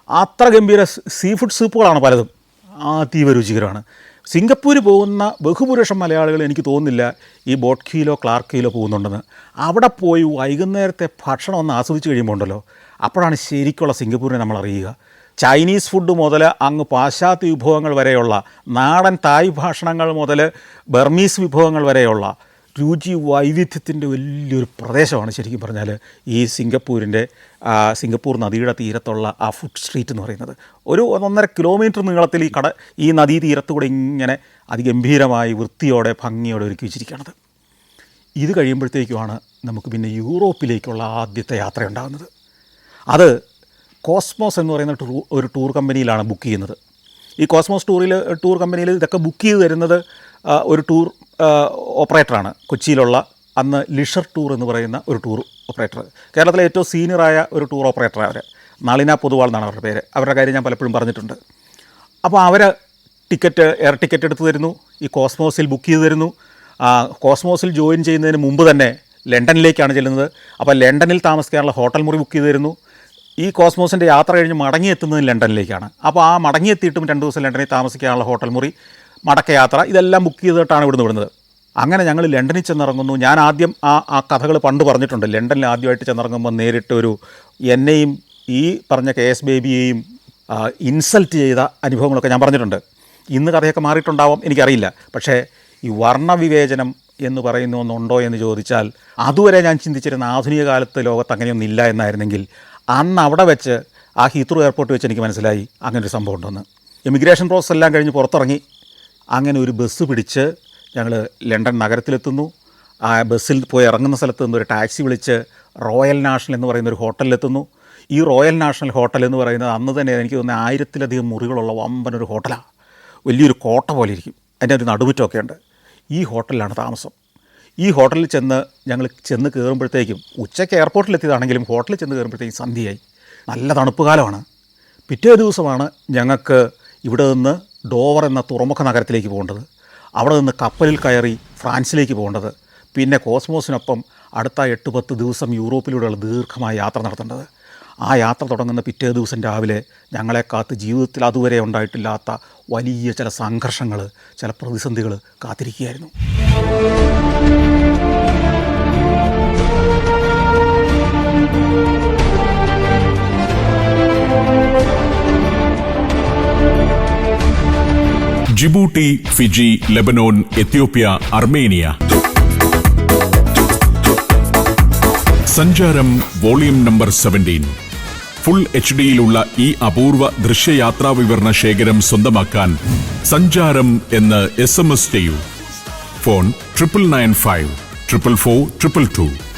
അത്ര ഗംഭീര സീ ഫുഡ് സൂപ്പുകളാണ് പലതും. അതീവ രുചികരമാണ്. സിംഗപ്പൂർ പോകുന്ന ബഹുഭൂരിപക്ഷം മലയാളികൾ എനിക്ക് തോന്നുന്നില്ല ഈ ബോട്ട് ക്വീയിലോ ക്ലാർക്ക് ക്വീയിലോ പോകുന്നുണ്ടെന്ന്. അവിടെ പോയി വൈകുന്നേരത്തെ ഭക്ഷണം ഒന്ന് ആസ്വദിച്ച് കഴിയുമ്പോൾ ഉണ്ടല്ലോ, അപ്പോഴാണ് ശരിക്കുള്ള സിംഗപ്പൂരിനെ നമ്മൾ അറിയുക. ചൈനീസ് ഫുഡ് മുതൽ അങ്ങ് പാശ്ചാത്യ വിഭവങ്ങൾ വരെയുള്ള, നാടൻ തായ് ഭക്ഷണങ്ങൾ മുതൽ ബർമീസ് വിഭവങ്ങൾ വരെയുള്ള രുചി വൈവിധ്യത്തിൻ്റെ വലിയൊരു പ്രദേശമാണ് ശരിക്കും പറഞ്ഞാൽ ഈ സിംഗപ്പൂർ നദിയുടെ തീരത്തുള്ള ആ ഫുഡ് സ്ട്രീറ്റ് എന്ന് പറയുന്നത്. ഒരു 1.5 കിലോമീറ്റർ നീളത്തിൽ ഈ നദീ തീരത്തുകൂടെ ഇങ്ങനെ അതിഗംഭീരമായി വൃത്തിയോടെ ഭംഗിയോടെ ഒരുക്കി വെച്ചിരിക്കുകയാണത്. ഇത് കഴിയുമ്പോഴത്തേക്കുമാണ് നമുക്ക് പിന്നെ യൂറോപ്പിലേക്കുള്ള ആദ്യത്തെ യാത്ര ഉണ്ടാകുന്നത്. അത് കോസ്മോസ് എന്ന് പറയുന്ന ഒരു ടൂർ കമ്പനിയിലാണ് ബുക്ക് ചെയ്യുന്നത്. ഈ കോസ്മോസ് ടൂർ കമ്പനിയിൽ ഇതൊക്കെ ബുക്ക് ചെയ്ത് തരുന്നത് ഒരു ടൂർ ഓപ്പറേറ്ററാണ്. കൊച്ചിയിലുള്ള അന്ന് ലിഷർ ടൂർ എന്ന് പറയുന്ന ഒരു ടൂർ ഓപ്പറേറ്റർ. കേരളത്തിലെ ഏറ്റവും സീനിയറായ ഒരു ടൂർ ഓപ്പറേറ്റർ അവർ. നളിന പൊതുവാൾ എന്നാണ് അവരുടെ പേര്. അവരുടെ കാര്യം ഞാൻ പലപ്പോഴും പറഞ്ഞിട്ടുണ്ട്. അപ്പോൾ അവർ എയർ ടിക്കറ്റ് എടുത്ത് തരുന്നു, ഈ കോസ്മോസിൽ ബുക്ക് ചെയ്ത് തരുന്നു. കോസ്മോസിൽ ജോയിൻ ചെയ്യുന്നതിന് മുമ്പ് തന്നെ ലണ്ടനിലേക്കാണ് ചെല്ലുന്നത്. അപ്പോൾ ലണ്ടനിൽ താമസിക്കാനുള്ള ഹോട്ടൽ മുറി ബുക്ക് ചെയ്ത് തരുന്നു. ഈ കോസ്മോസിൻ്റെ യാത്ര കഴിഞ്ഞ് മടങ്ങിയെത്തുന്നത് ലണ്ടനിലേക്കാണ്. അപ്പോൾ ആ മടങ്ങിയെത്തിയിട്ടും 2 ദിവസം ലണ്ടനിൽ താമസിക്കാനുള്ള ഹോട്ടൽ മുറി, മടക്കയാത്ര, ഇതെല്ലാം ബുക്ക് ചെയ്തിട്ടാണ് ഇവിടുന്ന് വിടുന്നത്. അങ്ങനെ ഞങ്ങൾ ലണ്ടനിൽ ചെന്നിറങ്ങുന്നു. ഞാൻ ആദ്യം ആ കഥകൾ പണ്ട് പറഞ്ഞിട്ടുണ്ട്. ലണ്ടനിൽ ആദ്യമായിട്ട് ചെന്നിറങ്ങുമ്പോൾ നേരിട്ട് എന്നെയും ഈ പറഞ്ഞ KS ബേബിയെയും ഇൻസൾട്ട് ചെയ്ത അനുഭവങ്ങളൊക്കെ ഞാൻ പറഞ്ഞിട്ടുണ്ട്. ഇന്ന് കഥയൊക്കെ മാറിയിട്ടുണ്ടാവാം, എനിക്കറിയില്ല. പക്ഷേ ഈ വർണ്ണവിവേചനം എന്ന് പറയുന്ന ഒന്നുണ്ടോ എന്ന് ചോദിച്ചാൽ അതുവരെ ഞാൻ ചിന്തിച്ചിരുന്ന ആധുനിക കാലത്ത് ലോകത്ത് അങ്ങനെയൊന്നും ഇല്ല എന്നായിരുന്നെങ്കിൽ അന്ന് അവിടെ വെച്ച് ആ ഹീത്രൂ എയർപോർട്ട് വെച്ച് എനിക്ക് മനസ്സിലായി അങ്ങനൊരു സംഭവം ഉണ്ടെന്ന്. ഇമിഗ്രേഷൻ പ്രോസസ് എല്ലാം കഴിഞ്ഞ് പുറത്തിറങ്ങി അങ്ങനെ ഒരു ബസ് പിടിച്ച് ഞങ്ങൾ ലണ്ടൻ നഗരത്തിലെത്തുന്നു. ആ ബസ്സിൽ പോയി ഇറങ്ങുന്ന സ്ഥലത്ത് നിന്ന് ഒരു ടാക്സി വിളിച്ച് റോയൽ നാഷണൽ എന്ന് പറയുന്ന ഒരു ഹോട്ടലിലെത്തുന്നു. ഈ റോയൽ നാഷണൽ ഹോട്ടൽ എന്ന് പറയുന്നത് അന്ന് തന്നെ എനിക്ക് തോന്നുന്നത് 1000-ലധികം മുറികളുള്ള വമ്പനൊരു ഹോട്ടലാണ്. വലിയൊരു കോട്ട പോലെ ഇരിക്കും. അതിൻ്റെ ഒരു നടുമുറ്റമൊക്കെ ഉണ്ട്. ഈ ഹോട്ടലിലാണ് താമസം. ഈ ഹോട്ടലിൽ ഞങ്ങൾ ചെന്ന് കയറുമ്പോഴത്തേക്കും, ഉച്ചയ്ക്ക് എയർപോർട്ടിലെത്തിയതാണെങ്കിലും ഹോട്ടലിൽ ചെന്ന് കയറുമ്പോഴത്തേക്കും സന്ധ്യയായി. നല്ല തണുപ്പ് കാലമാണ്. പിറ്റേ ദിവസമാണ് ഞങ്ങൾക്ക് ഇവിടെ നിന്ന് ഡോവർ എന്ന തുറമുഖ നഗരത്തിലേക്ക് പോകേണ്ടത്. അവിടെ നിന്ന് കപ്പലിൽ കയറി ഫ്രാൻസിലേക്ക് പോകേണ്ടത്. പിന്നെ കോസ്മോസിനൊപ്പം അടുത്ത 8-10 ദിവസം യൂറോപ്പിലൂടെയുള്ള ദീർഘമായ യാത്ര നടത്തേണ്ടത്. ആ യാത്ര തുടങ്ങുന്ന പിറ്റേ ദിവസം രാവിലെ ഞങ്ങളെ കാത്ത് ജീവിതത്തിൽ അതുവരെ ഉണ്ടായിട്ടില്ലാത്ത വലിയ ചില സംഘർഷങ്ങൾ, ചില പ്രതിസന്ധികൾ കാത്തിരിക്കുകയായിരുന്നു. Djibouti, Fiji, Lebanon, Ethiopia, Armenia. സഞ്ചാരം വോളിയം നമ്പർ 17. ഫുൾ HD-യിലുള്ള ഈ അപൂർവ ദൃശ്യയാത്രാ വിവരണ ശേഖരം സ്വന്തമാക്കാൻ സഞ്ചാരം എന്ന് SMS ചെയ്യൂ. ഫോൺ 9995 444 222.